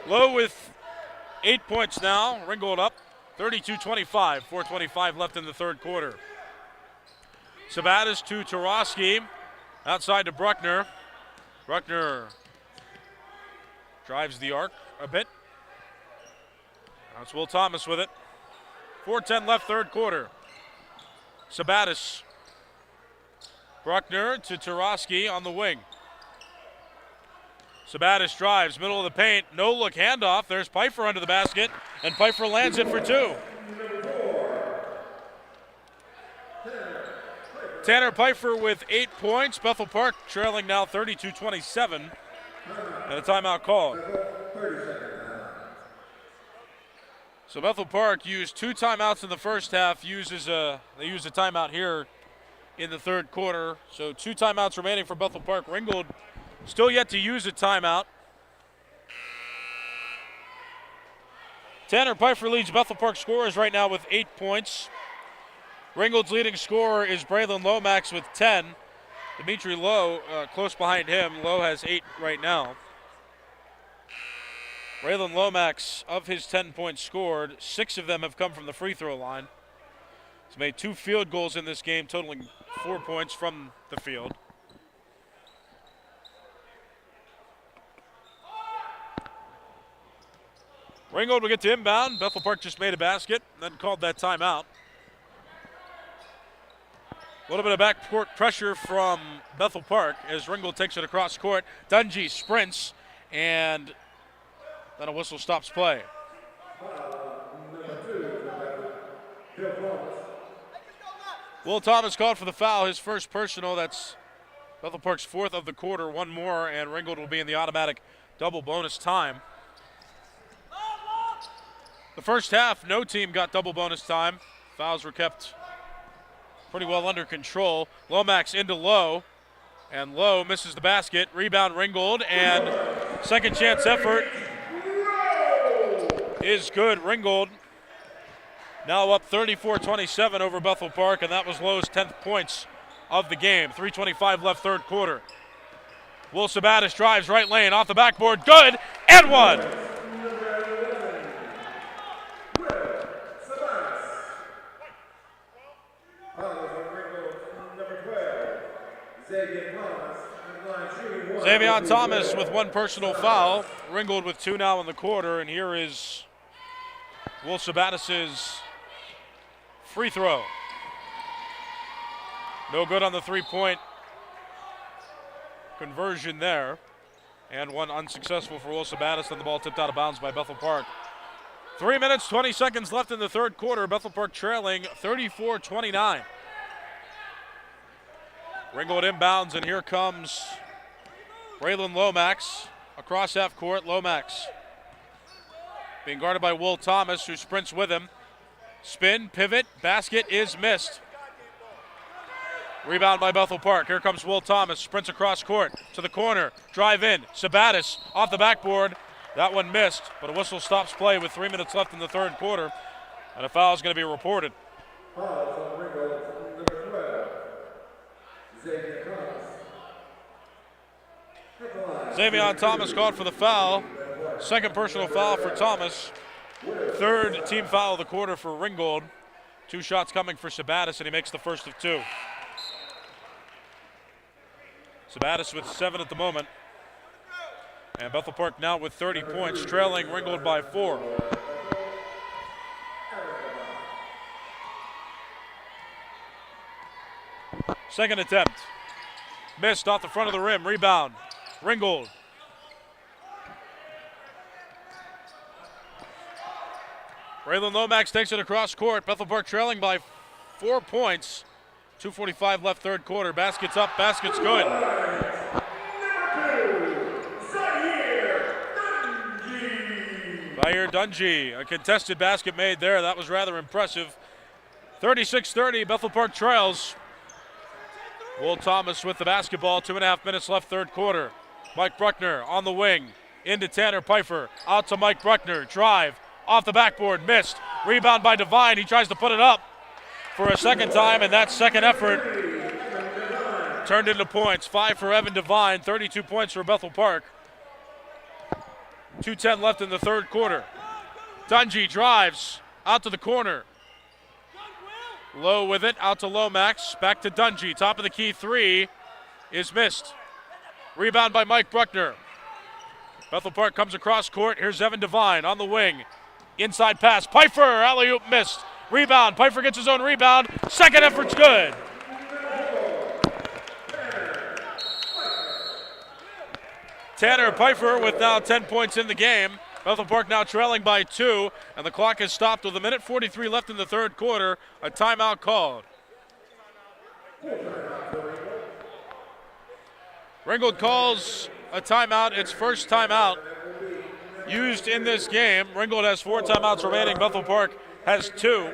Lowe with 8 points now. Ringgold up 32-25. 4:25 left in the third quarter. Sabatis to Tarosky. Outside to Bruckner. Bruckner drives the arc a bit. That's Will Thomas with it. 4:10 left third quarter. Sabatis. Bruckner to Tarosky on the wing. Sabatis drives, middle of the paint, no look handoff. There's Pfeiffer under the basket, and Pfeiffer lands it for 2. Tanner Pfeiffer with 8 points. Bethel Park trailing now 32-27. And a timeout called. So Bethel Park used 2 timeouts in the first half. They used a timeout here in the third quarter. So 2 timeouts remaining for Bethel Park. Ringgold still yet to use a timeout. Tanner Pfeiffer leads Bethel Park scorers right now with 8 points. Ringgold's leading scorer is Braylon Lomax with 10. Dimitri Lowe close behind him. Lowe has 8 right now. Braylon Lomax, of his 10 points scored, 6 of them have come from the free throw line. He's made 2 field goals in this game, totaling 4 points from the field. Ringgold will get to inbound. Bethel Park just made a basket, then called that timeout. A little bit of backcourt pressure from Bethel Park as Ringgold takes it across court. Dungy sprints, and then a whistle stops play. Will Thomas called for the foul, his first personal. That's Bethel Park's fourth of the quarter. One more, and Ringgold will be in the automatic double bonus time. The first half, no team got double bonus time. Fouls were kept pretty well under control. Lomax into Lowe, and Lowe misses the basket. Rebound Ringgold, and second chance effort is good. Ringgold now up 34-27 over Bethel Park, and that was Lowe's 10th points of the game. 3:25 left third quarter. Will Sabatis drives right lane, off the backboard, good, and one. Xavier Thomas with one personal foul. Ringgold with two now in the quarter, and here is Will Sabatis' free throw. No good on the three-point conversion there, and one unsuccessful for Will Sabatis, and the ball tipped out of bounds by Bethel Park. 3 minutes, 20 seconds left in the third quarter. Bethel Park trailing 34-29. Ringgold inbounds, and here comes Braylon Lomax across half court. Lomax being guarded by Will Thomas, who sprints with him. Spin, pivot, basket is missed. Rebound by Bethel Park. Here comes Will Thomas, sprints across court to the corner, drive in. Sabatis off the backboard. That one missed, but a whistle stops play with 3 minutes left in the third quarter, and a foul is going to be reported. Xavier Thomas called for the foul. Second personal foul for Thomas. Third team foul of the quarter for Ringgold. Two shots coming for Sabatis, and he makes the first of two. Sabatis with 7 at the moment. And Bethel Park now with 30 points, trailing Ringgold by 4. Second attempt. Missed off the front of the rim. Rebound. Ringgold. Braylon Lomax takes it across court. Bethel Park trailing by 4 points. 2:45 left third quarter. Basket's up. Basket's good. Zaire Dungy. A contested basket made there. That was rather impressive. 36-30. Bethel Park trails. Will Thomas with the basketball. 2.5 minutes left third quarter. Mike Bruckner on the wing. Into Tanner Pfeiffer. Out to Mike Bruckner. Drive. Off the backboard. Missed. Rebound by Devine. He tries to put it up for a second time, and that second effort turned into points. 5 for Evan Devine. 32 points for Bethel Park. 2:10 left in the third quarter. Dungy drives. Out to the corner. Low with it. Out to Lomax. Back to Dungy. Top of the key three is missed. Rebound by Mike Bruckner. Bethel Park comes across court. Here's Evan Devine on the wing. Inside pass. Pfeiffer. Alley-oop missed. Rebound. Pfeiffer gets his own rebound. Second effort's good. Tanner Pfeiffer with now 10 points in the game. Bethel Park now trailing by 2, and the clock is stopped with 1:43 left in the third quarter. A timeout called. Ringgold calls a timeout, its first timeout used in this game. Ringgold has 4 timeouts remaining. Bethel Park has 2.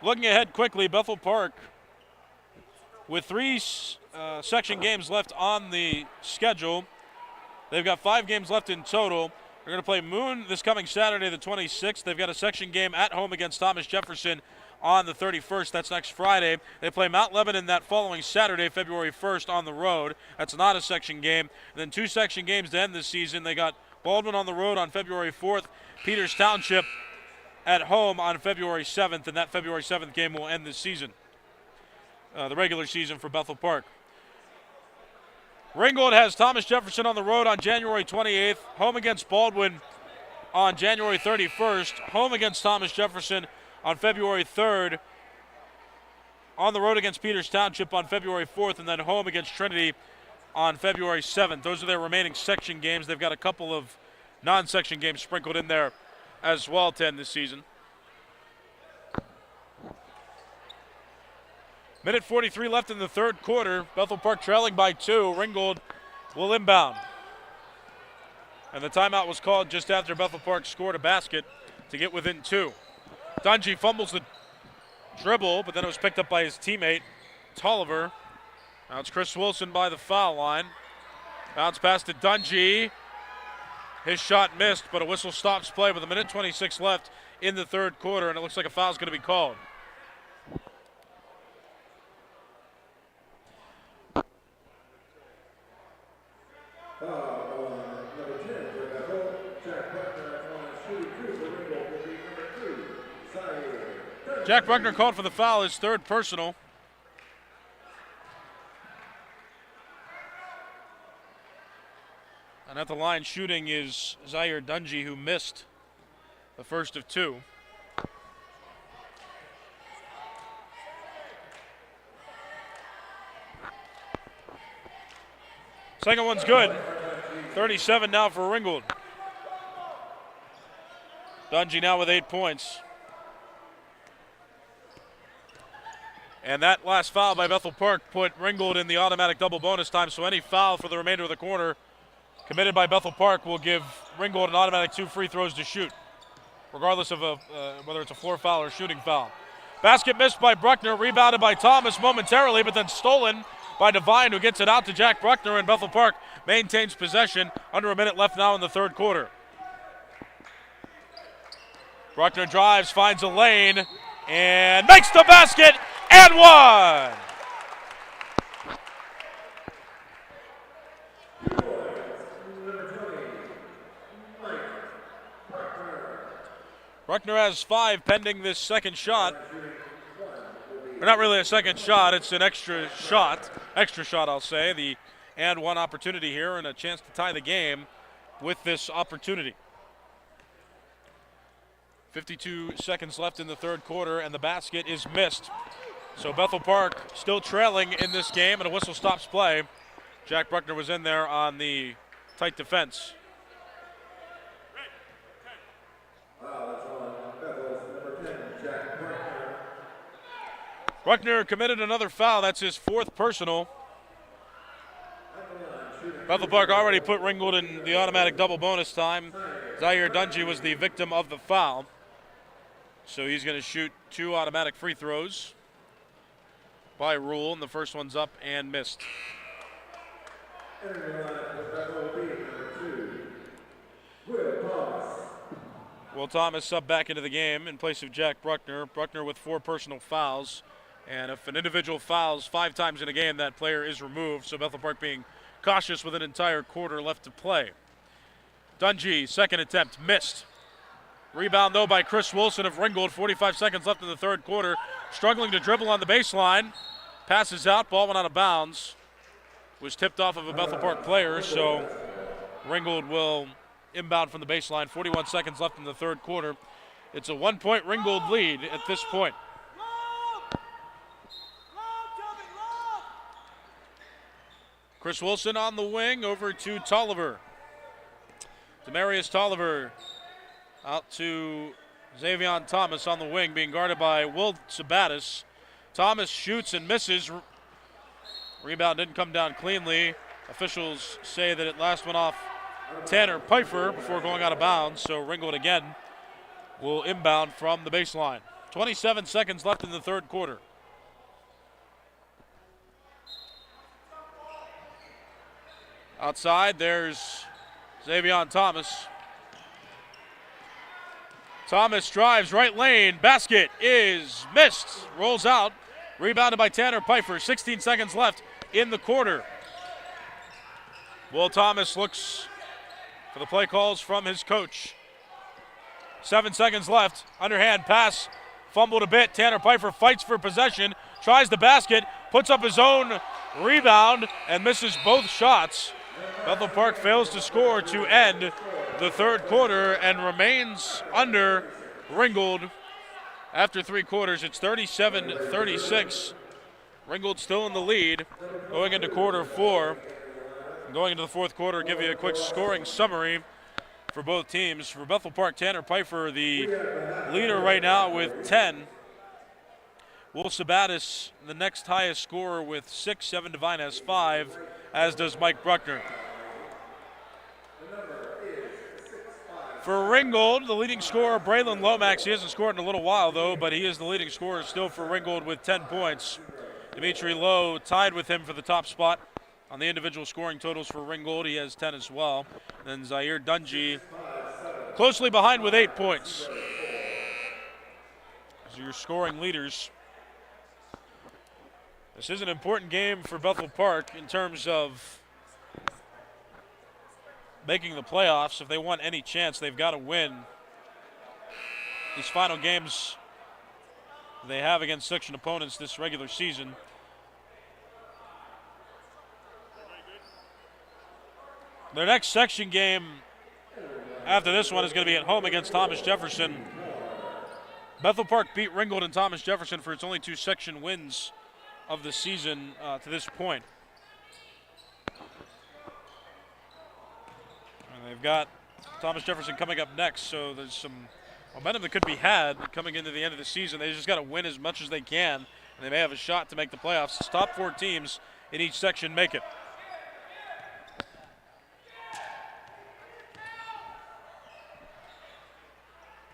Looking ahead quickly, Bethel Park with 3 section games left on the schedule. They've got 5 games left in total. They're going to play Moon this coming Saturday, the 26th. They've got a section game at home against Thomas Jefferson on the 31st. That's next Friday. They play Mount Lebanon that following Saturday, February 1st, on the road. That's not a section game. And then 2 section games to end this season. They got Baldwin on the road on February 4th, Peters Township at home on February 7th, and that February 7th game will end this season, the regular season for Bethel Park. Ringgold has Thomas Jefferson on the road on January 28th, home against Baldwin on January 31st, home against Thomas Jefferson on February 3rd, on the road against Peters Township on February 4th, and then home against Trinity on February 7th. Those are their remaining section games. They've got a couple of non-section games sprinkled in there as well to end this season. Minute 43 left in the third quarter. Bethel Park trailing by 2. Ringgold will inbound. And the timeout was called just after Bethel Park scored a basket to get within 2. Dungy fumbles the dribble, but then it was picked up by his teammate, Tolliver. Now it's Chris Wilson by the foul line. Bounce pass to Dungy. His shot missed, but a whistle stops play with a minute 26 left in the third quarter, and it looks like a foul is going to be called. Jack Bruckner called for the foul, his third personal. And at the line shooting is Zaire Dungy, who missed the first of 2. Second one's good. 37 now for Ringgold. Dungy now with 8 points. And that last foul by Bethel Park put Ringgold in the automatic double bonus time, so any foul for the remainder of the quarter committed by Bethel Park will give Ringgold an automatic 2 free throws to shoot, regardless of whether it's a floor foul or shooting foul. Basket missed by Bruckner, rebounded by Thomas momentarily, but then stolen by Devine, who gets it out to Jack Bruckner, and Bethel Park maintains possession. Under a minute left now in the third quarter. Bruckner drives, finds a lane, and makes the basket, and one! Bruckner has 5 pending this second shot. Or not really a second shot, it's an extra shot. Extra shot, I'll say. The and one opportunity here and a chance to tie the game with this opportunity. 52 seconds left in the third quarter, and the basket is missed. So Bethel Park still trailing in this game, and a whistle stops play. Jack Bruckner was in there on the tight defense. Bruckner committed another foul. That's his 4th personal. Bethel Park already put Ringgold in the automatic double bonus time. Zaire Dungy was the victim of the foul. So he's going to shoot 2 automatic free throws by rule, and the first one's up and missed. Will Thomas sub back into the game in place of Jack Bruckner. Bruckner with 4 personal fouls. And if an individual fouls 5 times in a game, that player is removed. So Bethel Park being cautious with an entire quarter left to play. Dungy, second attempt, missed. Rebound, though, by Chris Wilson of Ringgold. 45 seconds left in the third quarter. Struggling to dribble on the baseline. Passes out, ball went out of bounds. Was tipped off of a Bethel Park player, so Ringgold will inbound from the baseline. 41 seconds left in the third quarter. It's a 1-point Ringgold lead at this point. Chris Wilson on the wing, over to Tolliver. Demarius Tolliver out to Xavion Thomas on the wing, being guarded by Will Sabatis. Thomas shoots and misses. Rebound didn't come down cleanly. Officials say that it last went off Tanner Pfeiffer before going out of bounds, so Ringgold again will inbound from the baseline. 27 seconds left in the third quarter. Outside, there's Xavion Thomas. Thomas drives right lane. Basket is missed. Rolls out. Rebounded by Tanner Pfeiffer. 16 seconds left in the quarter. Will Thomas looks for the play calls from his coach. 7 seconds left. Underhand pass. Fumbled a bit. Tanner Pfeiffer fights for possession. Tries the basket. Puts up his own rebound and misses both shots. Bethel Park fails to score to end the third quarter and remains under Ringgold After 3 quarters, it's 37-36. Ringgold still in the lead going into quarter 4. Going into the 4th quarter, give you a quick scoring summary for both teams. For Bethel Park, Tanner Pfeiffer, the leader right now with 10. Will Sabatis, the next highest scorer with 6. 7 Devine has 5, as does Mike Bruckner. For Ringgold, the leading scorer, Braylon Lomax. He hasn't scored in a little while, though, but he is the leading scorer still for Ringgold with 10 points. Dimitri Lowe tied with him for the top spot on the individual scoring totals for Ringgold. He has 10 as well. Then Zaire Dungy closely behind with 8 points. Those are your scoring leaders. This is an important game for Bethel Park in terms of making the playoffs. If they want any chance, they've got to win these final games they have against section opponents this regular season. Their next section game after this one is going to be at home against Thomas Jefferson. Bethel Park beat Ringgold and Thomas Jefferson for its only 2 section wins of the season to this point. And they've got Thomas Jefferson coming up next, so there's some momentum that could be had coming into the end of the season. They just got to win as much as they can, and they may have a shot to make the playoffs. The top 4 teams in each section make it.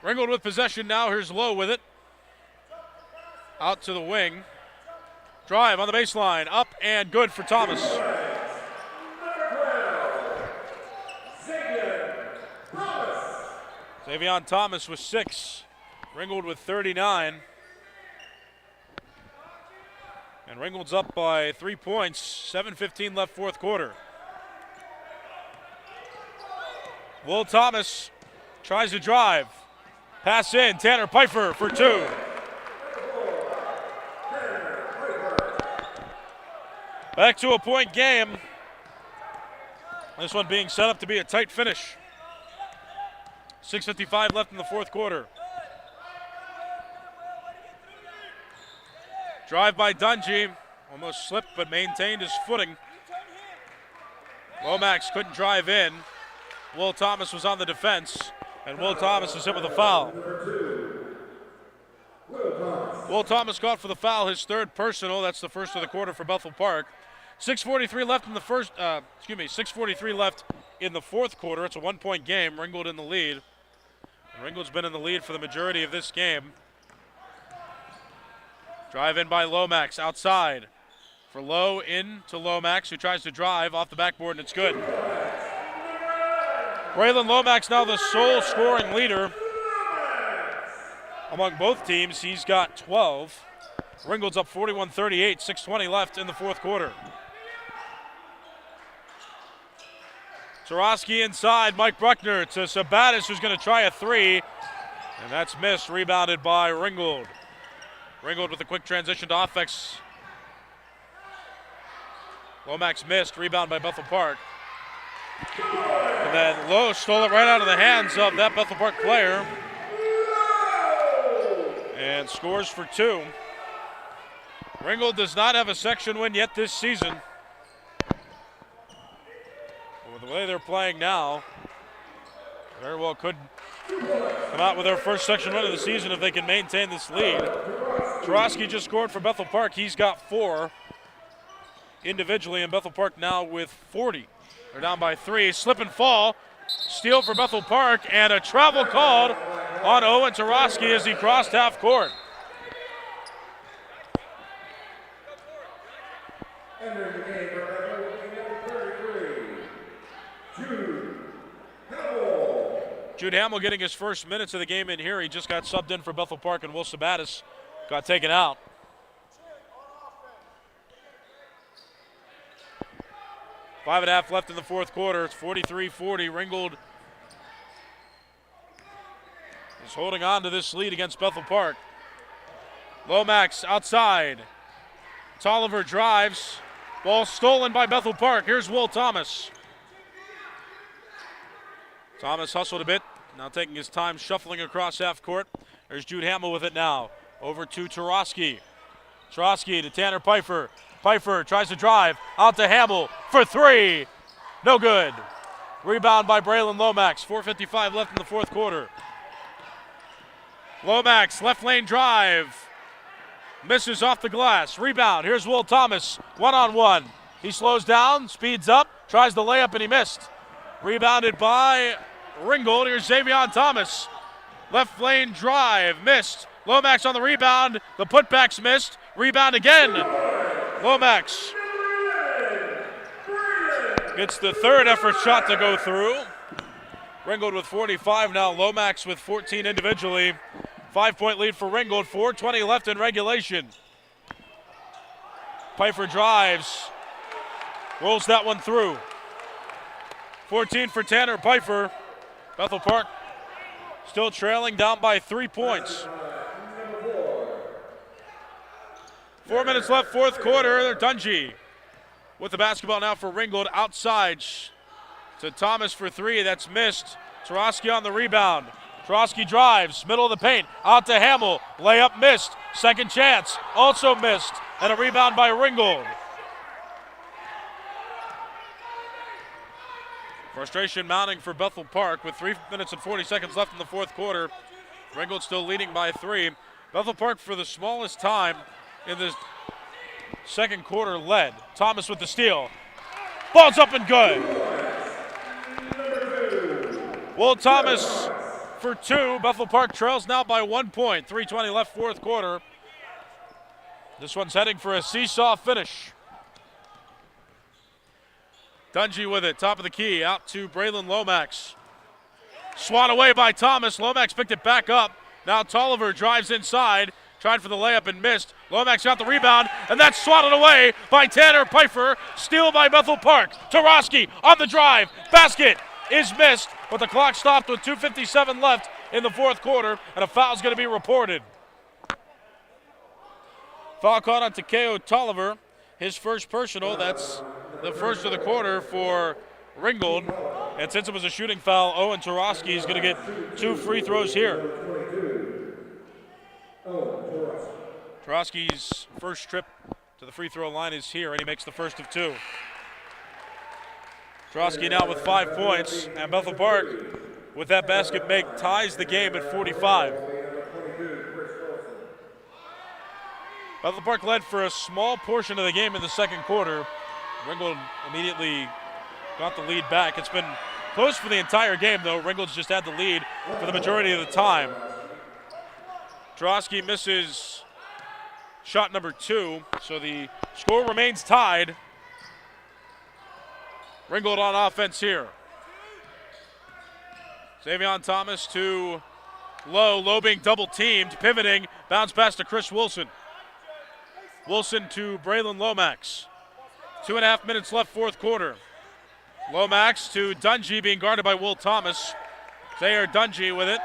Ringgold with possession now. Here's Lowe with it. Out to the wing. Drive on the baseline. Up and good for Thomas. Xavion Thomas with 6. Ringgold with 39. And Ringgold's up by 3 points. 7:15 left 4th quarter. Will Thomas tries to drive. Pass in. Tanner Pfeiffer for 2. Back to a point game. This one being set up to be a tight finish. 6:55 left in the 4th quarter. Drive by Dungy. Almost slipped but maintained his footing. Lomax couldn't drive in. Will Thomas was on the defense, and Will Thomas is hit with a foul. Will Thomas caught for the foul, his 3rd personal. That's the first of the quarter for Bethel Park. 6:43 left in the 6:43 left in the 4th quarter. It's a 1-point game. Ringgold in the lead. And Ringgold's been in the lead for the majority of this game. Drive in by Lomax outside. For Lowe in to Lomax, who tries to drive off the backboard, and it's good. Braylon Lomax now the sole scoring leader among both teams. He's got 12. Ringgold's up 41-38, 6:20 left in the 4th quarter. Tarosky inside, Mike Bruckner to Sabatis, who's going to try a 3, and that's missed, rebounded by Ringgold. Ringgold with a quick transition to offense. Lomax missed, rebound by Bethel Park. And then Lowe stole it right out of the hands of that Bethel Park player and scores for 2. Ringgold does not have a section win yet this season. But with the way they're playing now, very well could come out with their first section win of the season if they can maintain this lead. Tarosky just scored for Bethel Park. He's got 4 individually, and Bethel Park now with 40. They're down by 3. Slip and fall. Steal for Bethel Park, and a travel called on Owen Tarosky as he crossed half court. Entering the game for Bethel with number 33, Jude Hamill. Jude Hamill getting his first minutes of the game in here. He just got subbed in for Bethel Park, and Will Sabatis got taken out. 5.5 left in the 4th quarter. It's 43-40. Ringgold is holding on to this lead against Bethel Park. Lomax outside. Tolliver drives. Ball stolen by Bethel Park. Here's Will Thomas. Thomas hustled a bit. Now taking his time shuffling across half court. There's Jude Hamill with it now. Over to Tarosky. Tarosky to Tanner Pfeiffer. Pfeiffer tries to drive out to Hamill for three. No good. Rebound by Braylon Lomax. 4:55 left in the fourth quarter. Lomax, left lane drive. Misses off the glass. Rebound. Here's Will Thomas. One-on-one. He slows down, speeds up, tries the layup, and he missed. Rebounded by Ringgold. Here's Xavion Thomas. Left lane drive. Missed. Lomax on the rebound. The putback's missed. Rebound again. Lomax gets the third effort shot to go through. Ringgold with 45 now. Lomax with 14 individually. 5-point lead for Ringgold. 4:20 left in regulation. Pfeiffer drives. Rolls that one through. 14 for Tanner Pfeiffer. Bethel Park still trailing down by 3 points. 4 minutes left, fourth quarter. Dungy with the basketball now for Ringgold. Outside to Thomas for three. That's missed. Tarosky on the rebound. Tarosky drives, middle of the paint, out to Hamill. Layup missed. Second chance, also missed. And a rebound by Ringgold. Frustration mounting for Bethel Park with 3 minutes and 40 seconds left in the fourth quarter. Ringgold still leading by 3. Bethel Park for the smallest time in the second quarter led. Thomas with the steal. Ball's up and good. Will Thomas for 2. Bethel Park trails now by 1 point. 3:20 left fourth quarter. This one's heading for a seesaw finish. Dungy with it, top of the key, out to Braylon Lomax. Swat away by Thomas. Lomax picked it back up. Now Tolliver drives inside, tried for the layup and missed. Lomax got the rebound, and that's swatted away by Tanner Pfeiffer. Steal by Bethel Park. Tarosky on the drive. Basket is missed, but the clock stopped with 2:57 left in the fourth quarter, and a foul's going to be reported. Foul caught on Takeo Tolliver. His first personal. That's the first of the quarter for Ringgold. And since it was a shooting foul, Owen Tarosky is going to get 2 free throws here. Tarosky's first trip to the free throw line is here, and he makes the first of 2. Tarosky now with 5 points, and Bethel Park, with that basket make, ties the game at 45. Bethel Park led for a small portion of the game in the second quarter. Ringgold immediately got the lead back. It's been close for the entire game, though. Ringgold's just had the lead for the majority of the time. Tarosky misses shot number 2, so the score remains tied. Ringgold on offense here. Xavion Thomas to Lowe. Lowe being double teamed, pivoting, bounce pass to Chris Wilson. Wilson to Braylon Lomax. 2.5 minutes left fourth quarter. Lomax to Dungy being guarded by Will Thomas. Zaire Dungy with it.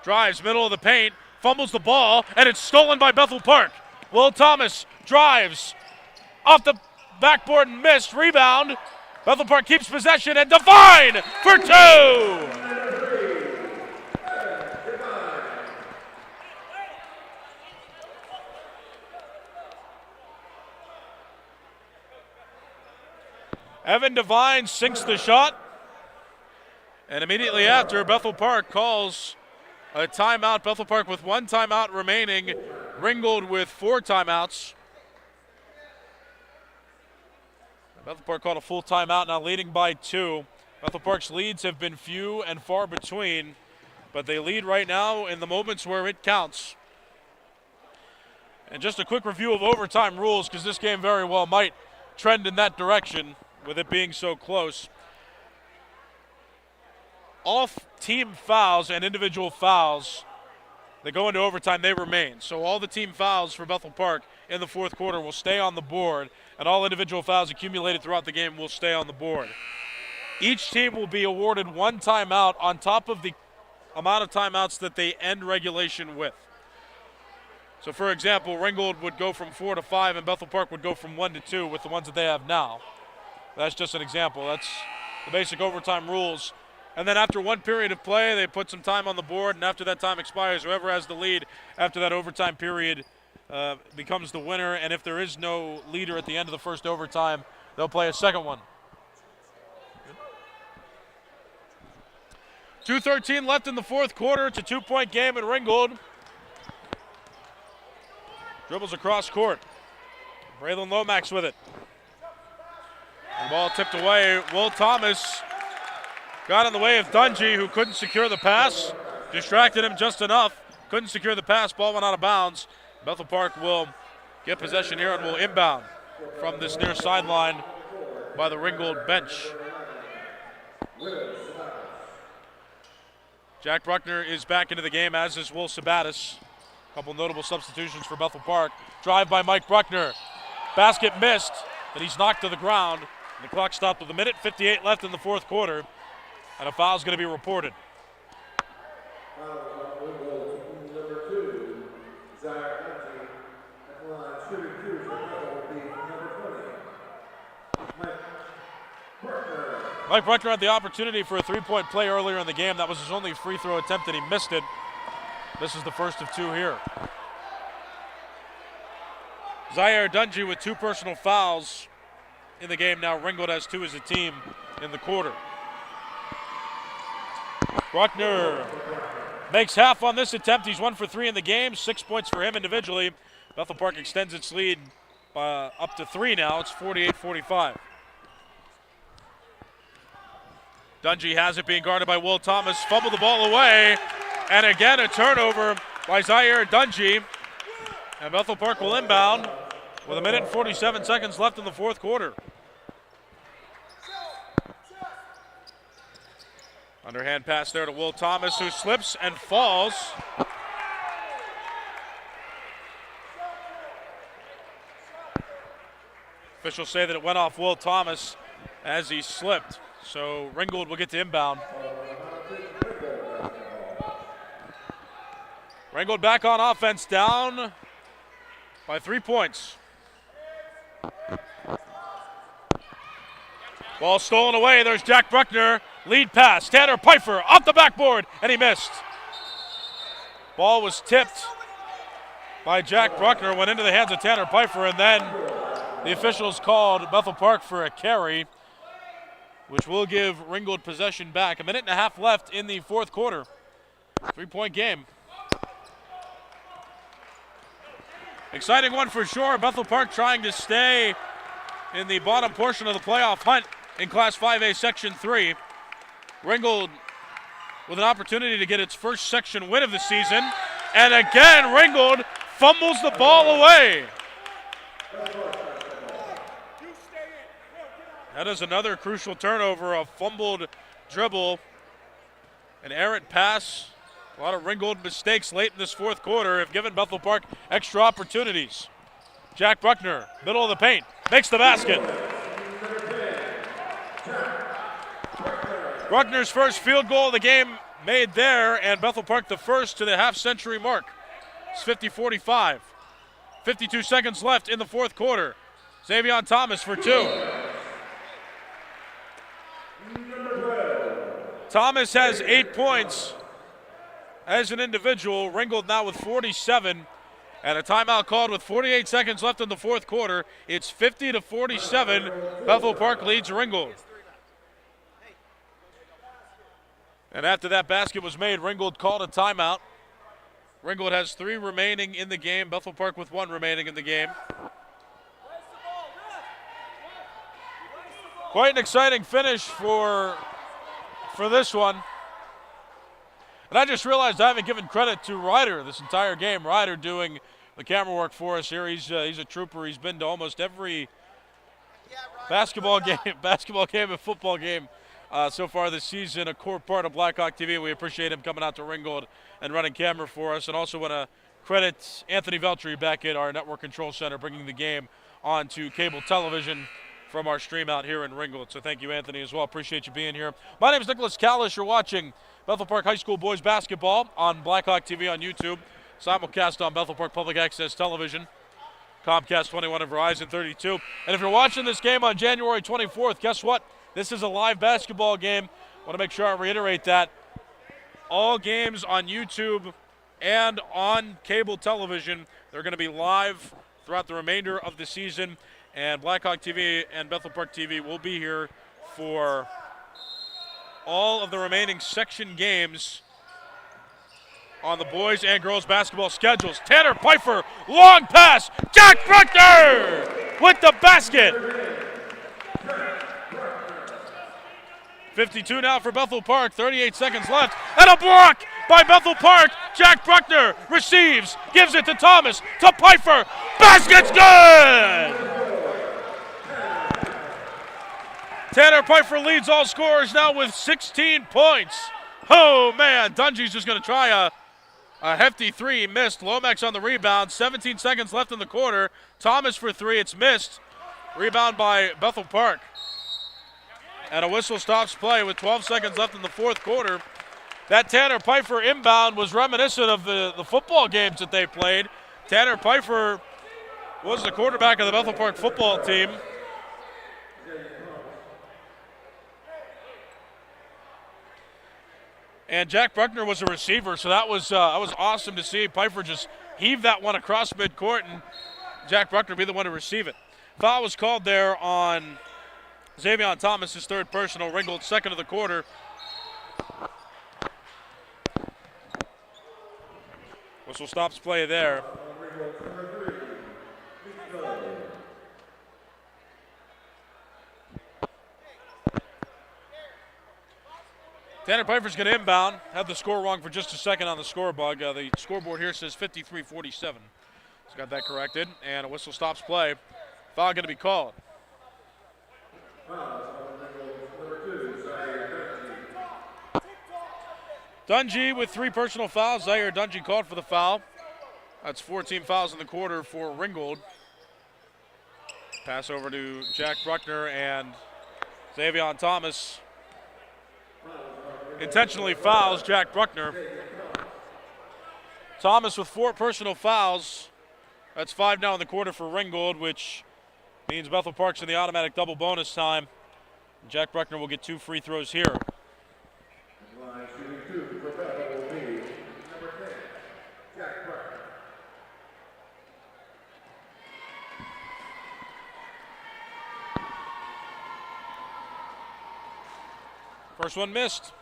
Drives middle of the paint, fumbles the ball, and it's stolen by Bethel Park. Will Thomas drives off the backboard and missed. Rebound. Bethel Park keeps possession, and Devine for 2. Evan Devine sinks the shot. And immediately after, Bethel Park calls a timeout. Bethel Park with 1 timeout remaining. Ringgold with 4 timeouts. Bethel Park called a full timeout, now leading by 2. Bethel Park's leads have been few and far between, but they lead right now in the moments where it counts. And just a quick review of overtime rules, because this game very well might trend in that direction with it being so close. All team fouls and individual fouls that go into overtime, they remain. So all the team fouls for Bethel Park in the fourth quarter will stay on the board, and all individual fouls accumulated throughout the game will stay on the board. Each team will be awarded 1 timeout on top of the amount of timeouts that they end regulation with. So for example, Ringgold would go from 4 to 5, and Bethel Park would go from 1 to 2 with the ones that they have now. That's just an example. That's the basic overtime rules. And then after one period of play, they put some time on the board, and after that time expires, whoever has the lead after that overtime period becomes the winner. And if there is no leader at the end of the first overtime, they'll play a second one. 2:13 left in the fourth quarter. It's a 2-point game at Ringgold. Dribbles across court. Braylon Lomax with it. The ball tipped away. Will Thomas got in the way of Dungy, who couldn't secure the pass. Distracted him just enough. Couldn't secure the pass. Ball went out of bounds. Bethel Park will get possession here and will inbound from this near sideline by the Ringgold bench. Jack Bruckner is back into the game, as is Will Sabatis. A couple notable substitutions for Bethel Park. Drive by Mike Bruckner. Basket missed, but he's knocked to the ground. And the clock stopped with 1:58 left in the fourth quarter, and a foul is going to be reported. Mike Bruckner had the opportunity for a three-point play earlier in the game. That was his only free throw attempt, and he missed it. This is the first of two here. Zaire Dungy with 2 personal fouls in the game now. Ringgold has 2 as a team in the quarter. Bruckner makes half on this attempt. He's 1 for 3 in the game. 6 points for him individually. Bethel Park extends its lead up to 3 now. It's 48-45. Dungy has it, being guarded by Will Thomas. Fumbled the ball away. And again, a turnover by Zaire Dungy. And Bethel Park will inbound with 1:47 left in the fourth quarter. Underhand pass there to Will Thomas, who slips and falls. Officials say that it went off Will Thomas as he slipped. So Ringgold will get to inbound. Ringgold back on offense, down by 3 points. Ball stolen away. There's Jack Bruckner. Lead pass. Tanner Pfeiffer off the backboard, and he missed. Ball was tipped by Jack Bruckner, went into the hands of Tanner Pfeiffer, and then the officials called Bethel Park for a carry, which will give Ringgold possession back. 1.5 left in the fourth quarter. 3-point game. Exciting one for sure. Bethel Park trying to stay in the bottom portion of the playoff hunt in Class 5A Section 3. Ringgold with an opportunity to get its first section win of the season. And again, Ringgold fumbles the ball away. That is another crucial turnover, a fumbled dribble, an errant pass. A lot of Ringgold mistakes late in this fourth quarter have given Bethel Park extra opportunities. Jack Bruckner, middle of the paint, makes the basket. Bruckner's first field goal of the game made there, and Bethel Park the first to the half-century mark. It's 50-45. 52 seconds left in the fourth quarter. Xavion Thomas for 2. Thomas has 8 points as an individual. Ringgold now with 47, and a timeout called with 48 seconds left in the fourth quarter. It's 50-47. Bethel Park leads Ringgold. And after that basket was made, Ringgold called a timeout. Ringgold has 3 remaining in the game. Bethel Park with 1 remaining in the game. Quite an exciting finish for this one. And I just realized I haven't given credit to Ryder this entire game. Ryder doing the camera work for us here. He's a trooper. He's been to almost every basketball game and football game so far this season. A core part of Blackhawk TV. We appreciate him coming out to Ringgold and running camera for us. And also want to credit Anthony Veltri back at our network control center, bringing the game onto cable television from our stream out here in Ringgold. So thank you, Anthony, as well. Appreciate you being here. My name is Nicholas Callis. You're watching Bethel Park High School boys basketball on Blackhawk TV on YouTube. Simulcast on Bethel Park Public Access Television, Comcast 21 and Verizon 32. And if you're watching this game on January 24th, guess what? This is a live basketball game want to make sure I reiterate that all games on YouTube and on cable television, they're going to be live throughout the remainder of the season, and Blackhawk TV and Bethel Park TV will be here for all of the remaining section games on the boys and girls basketball schedules. Tanner Pfeiffer, long pass, Jack Bruckner with the basket. 52 now for Bethel Park, 38 seconds left, and a block by Bethel Park. Jack Bruckner receives, gives it to Thomas, to Pfeiffer, basket's good! Tanner Pfeiffer leads all scorers now with 16 points. Oh man, Dungy's just gonna try a hefty three, missed. Lomax on the rebound, 17 seconds left in the quarter. Thomas for three, it's missed. Rebound by Bethel Park. And a whistle stops play with 12 seconds left in the fourth quarter. That Tanner Pfeiffer inbound was reminiscent of the football games that they played. Tanner Pfeiffer was the quarterback of the Bethel Park football team. And Jack Bruckner was a receiver, so that was awesome to see. Pfeiffer just heaved that one across midcourt, and Jack Bruckner be the one to receive it. Foul was called there on Xavier Thomas, his third personal. Ringgold, second of the quarter. Whistle stops play there. Tanner Pfeiffer's going to inbound. Had the score wrong for just a second on the scoreboard. The scoreboard here says 53-47. He's got that corrected, and a whistle stops play. Foul going to be called. Dungy with three personal fouls. Zaire Dungy called for the foul. That's 14 fouls in the quarter for Ringgold. Pass over to Jack Bruckner, and Xavier Thomas intentionally fouls Jack Bruckner. Thomas with four personal fouls. That's 5 now in the quarter for Ringgold, which means Bethel Park's in the automatic double bonus time. Jack Bruckner will get 2 free throws here. First one missed.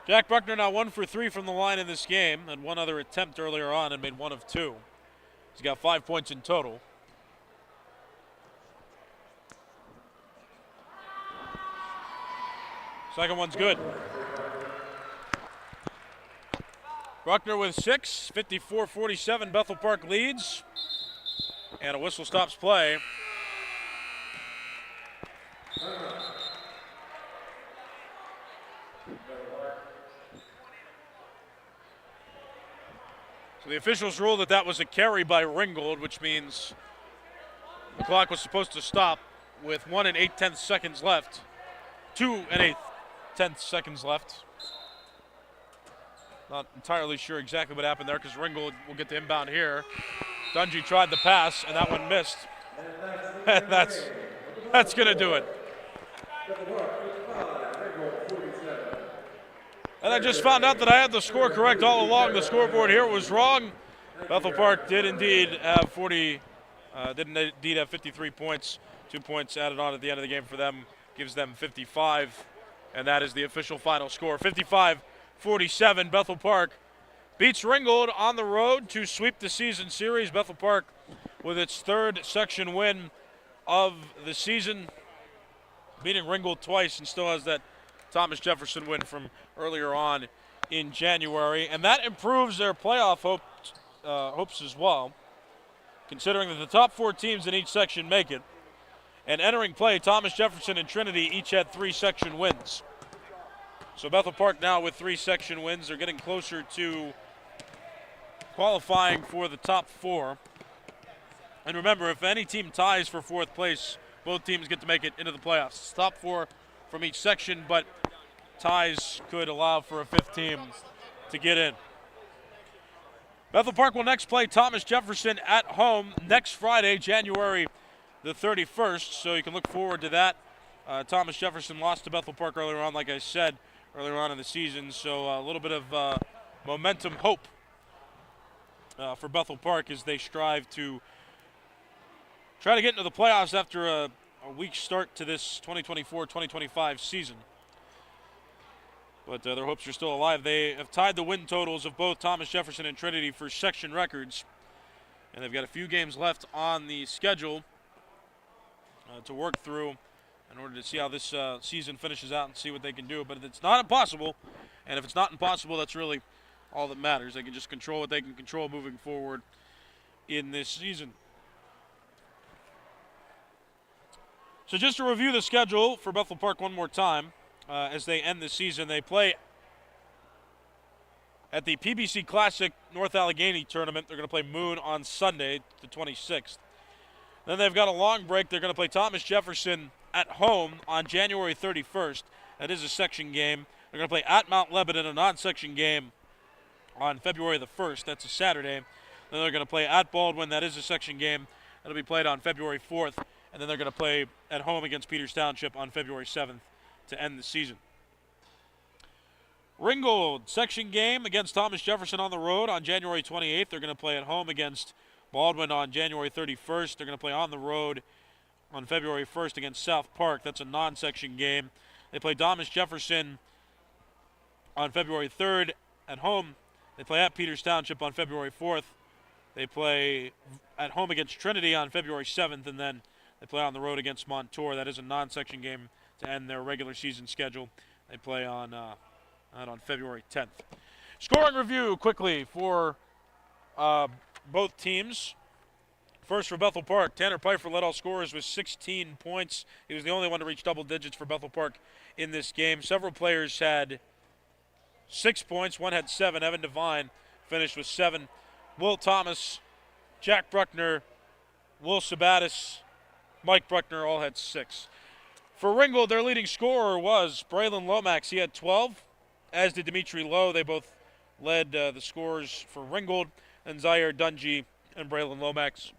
Jack Bruckner now 1 for 3 from the line in this game, and one other attempt earlier on and made 1 of 2. He's got 5 points in total. Second one's good. Bruckner with 6, 54-47, Bethel Park leads. And a whistle stops play. So the officials ruled that that was a carry by Ringgold, which means the clock was supposed to stop with 1 8/10 seconds left. 2 8/10 seconds left. Not entirely sure exactly what happened there because Ringgold will get the inbound here. Dungy tried the pass, and that one missed. And that's going to do it. And I just found out that I had the score correct all along. The scoreboard here was wrong. Bethel Park did indeed have 53 points. 2 points added on at the end of the game for them gives them 55. And that is the official final score. 55-47, Bethel Park beats Ringgold on the road to sweep the season series. Bethel Park with its third section win of the season, beating Ringgold twice, and still has that Thomas Jefferson win from earlier on in January. And that improves their playoff hopes as well, considering that the top 4 teams in each section make it. And entering play, Thomas Jefferson and Trinity each had 3 section wins. So Bethel Park now with 3 section wins. They're getting closer to qualifying for the top 4. And remember, if any team ties for 4th place, both teams get to make it into the playoffs. It's top 4 from each section, but ties could allow for a 5th team to get in. Bethel Park will next play Thomas Jefferson at home next Friday, January the 31st, so you can look forward to that Thomas Jefferson lost to Bethel Park earlier on, like I said, earlier on in the season. So a little bit of momentum, hope for Bethel Park as they strive to try to get into the playoffs after a weak start to this 2024-2025 season. But their hopes are still alive. They have tied the win totals of both Thomas Jefferson and Trinity for section records. And they've got a few games left on the schedule to work through in order to see how this season finishes out and see what they can do. But it's not impossible. And if it's not impossible, that's really all that matters. They can just control what they can control moving forward in this season. So just to review the schedule for Bethel Park one more time, as they end the season, they play at the PBC Classic North Allegheny Tournament. They're going to play Moon on Sunday, the 26th. Then they've got a long break. They're going to play Thomas Jefferson at home on January 31st. That is a section game. They're going to play at Mount Lebanon, a non-section game, on February the 1st. That's a Saturday. Then they're going to play at Baldwin. That is a section game. That'll be played on February 4th. And then they're going to play at home against Peters Township on February 7th to end the season. Ringgold, section game against Thomas Jefferson on the road on January 28th. They're going to play at home against Baldwin on January 31st. They're going to play on the road on February 1st against South Park. That's a non-section game. They play Thomas Jefferson on February 3rd at home. They play at Peters Township on February 4th. They play at home against Trinity on February 7th, and then they play on the road against Montour. That is a non-section game to end their regular season schedule. They play on February 10th. Scoring review quickly for both teams. First for Bethel Park, Tanner Pfeiffer led all scorers with 16 points. He was the only one to reach double digits for Bethel Park in this game. Several players had 6 points. One had 7. Evan Devine finished with 7. Will Thomas, Jack Bruckner, Will Sabatis, Mike Bruckner all had 6. For Ringgold, their leading scorer was Braylon Lomax. He had 12, as did Dimitri Lowe. They both led the scores for Ringgold. And Zaire Dungy and Braylon Lomax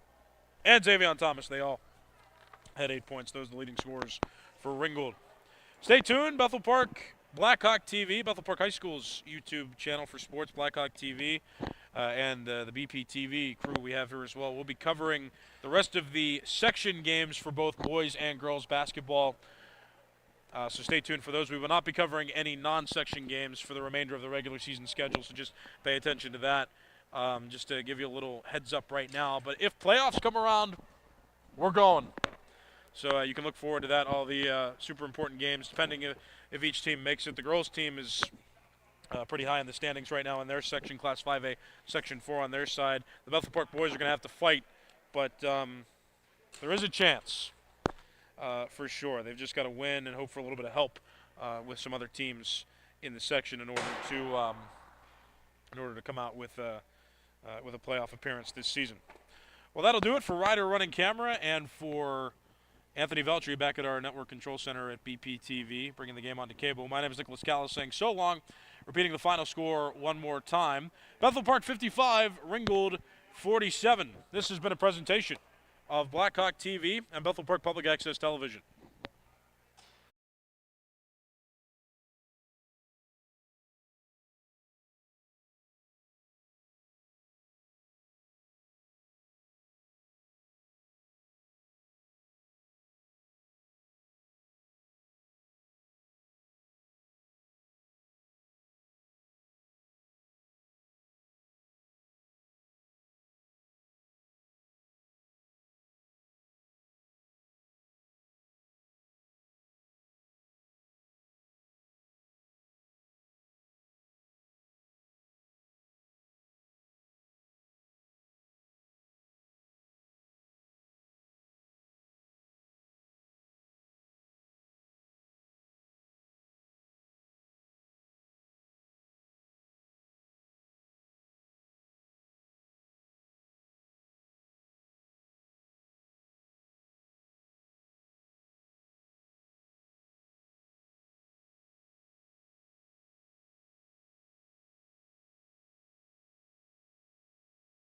and Xavion Thomas, they all had 8 points. Those are the leading scorers for Ringgold. Stay tuned. Bethel Park Blackhawk TV, Bethel Park High School's YouTube channel for sports, Blackhawk TV. And the BPTV crew we have here as well. We'll be covering the rest of the section games for both boys and girls basketball. So stay tuned for those. We will not be covering any non-section games for the remainder of the regular season schedule, so just pay attention to that. Just to give you a little heads up right now. But if playoffs come around, we're going. So you can look forward to that, all the super important games, depending if each team makes it. The girls' team is pretty high in the standings right now in their section, Class 5A, Section 4 on their side. The Bethel Park boys are going to have to fight, but there is a chance for sure. They've just got to win and hope for a little bit of help with some other teams in the section in order to come out with a playoff appearance this season. Well, that'll do it for Ryder Running Camera and for Anthony Veltri back at our network control center at BPTV, bringing the game onto cable. My name is Nicholas Callis saying so long. Repeating the final score one more time. Bethel Park 55, Ringgold 47. This has been a presentation of Blackhawk TV and Bethel Park Public Access Television.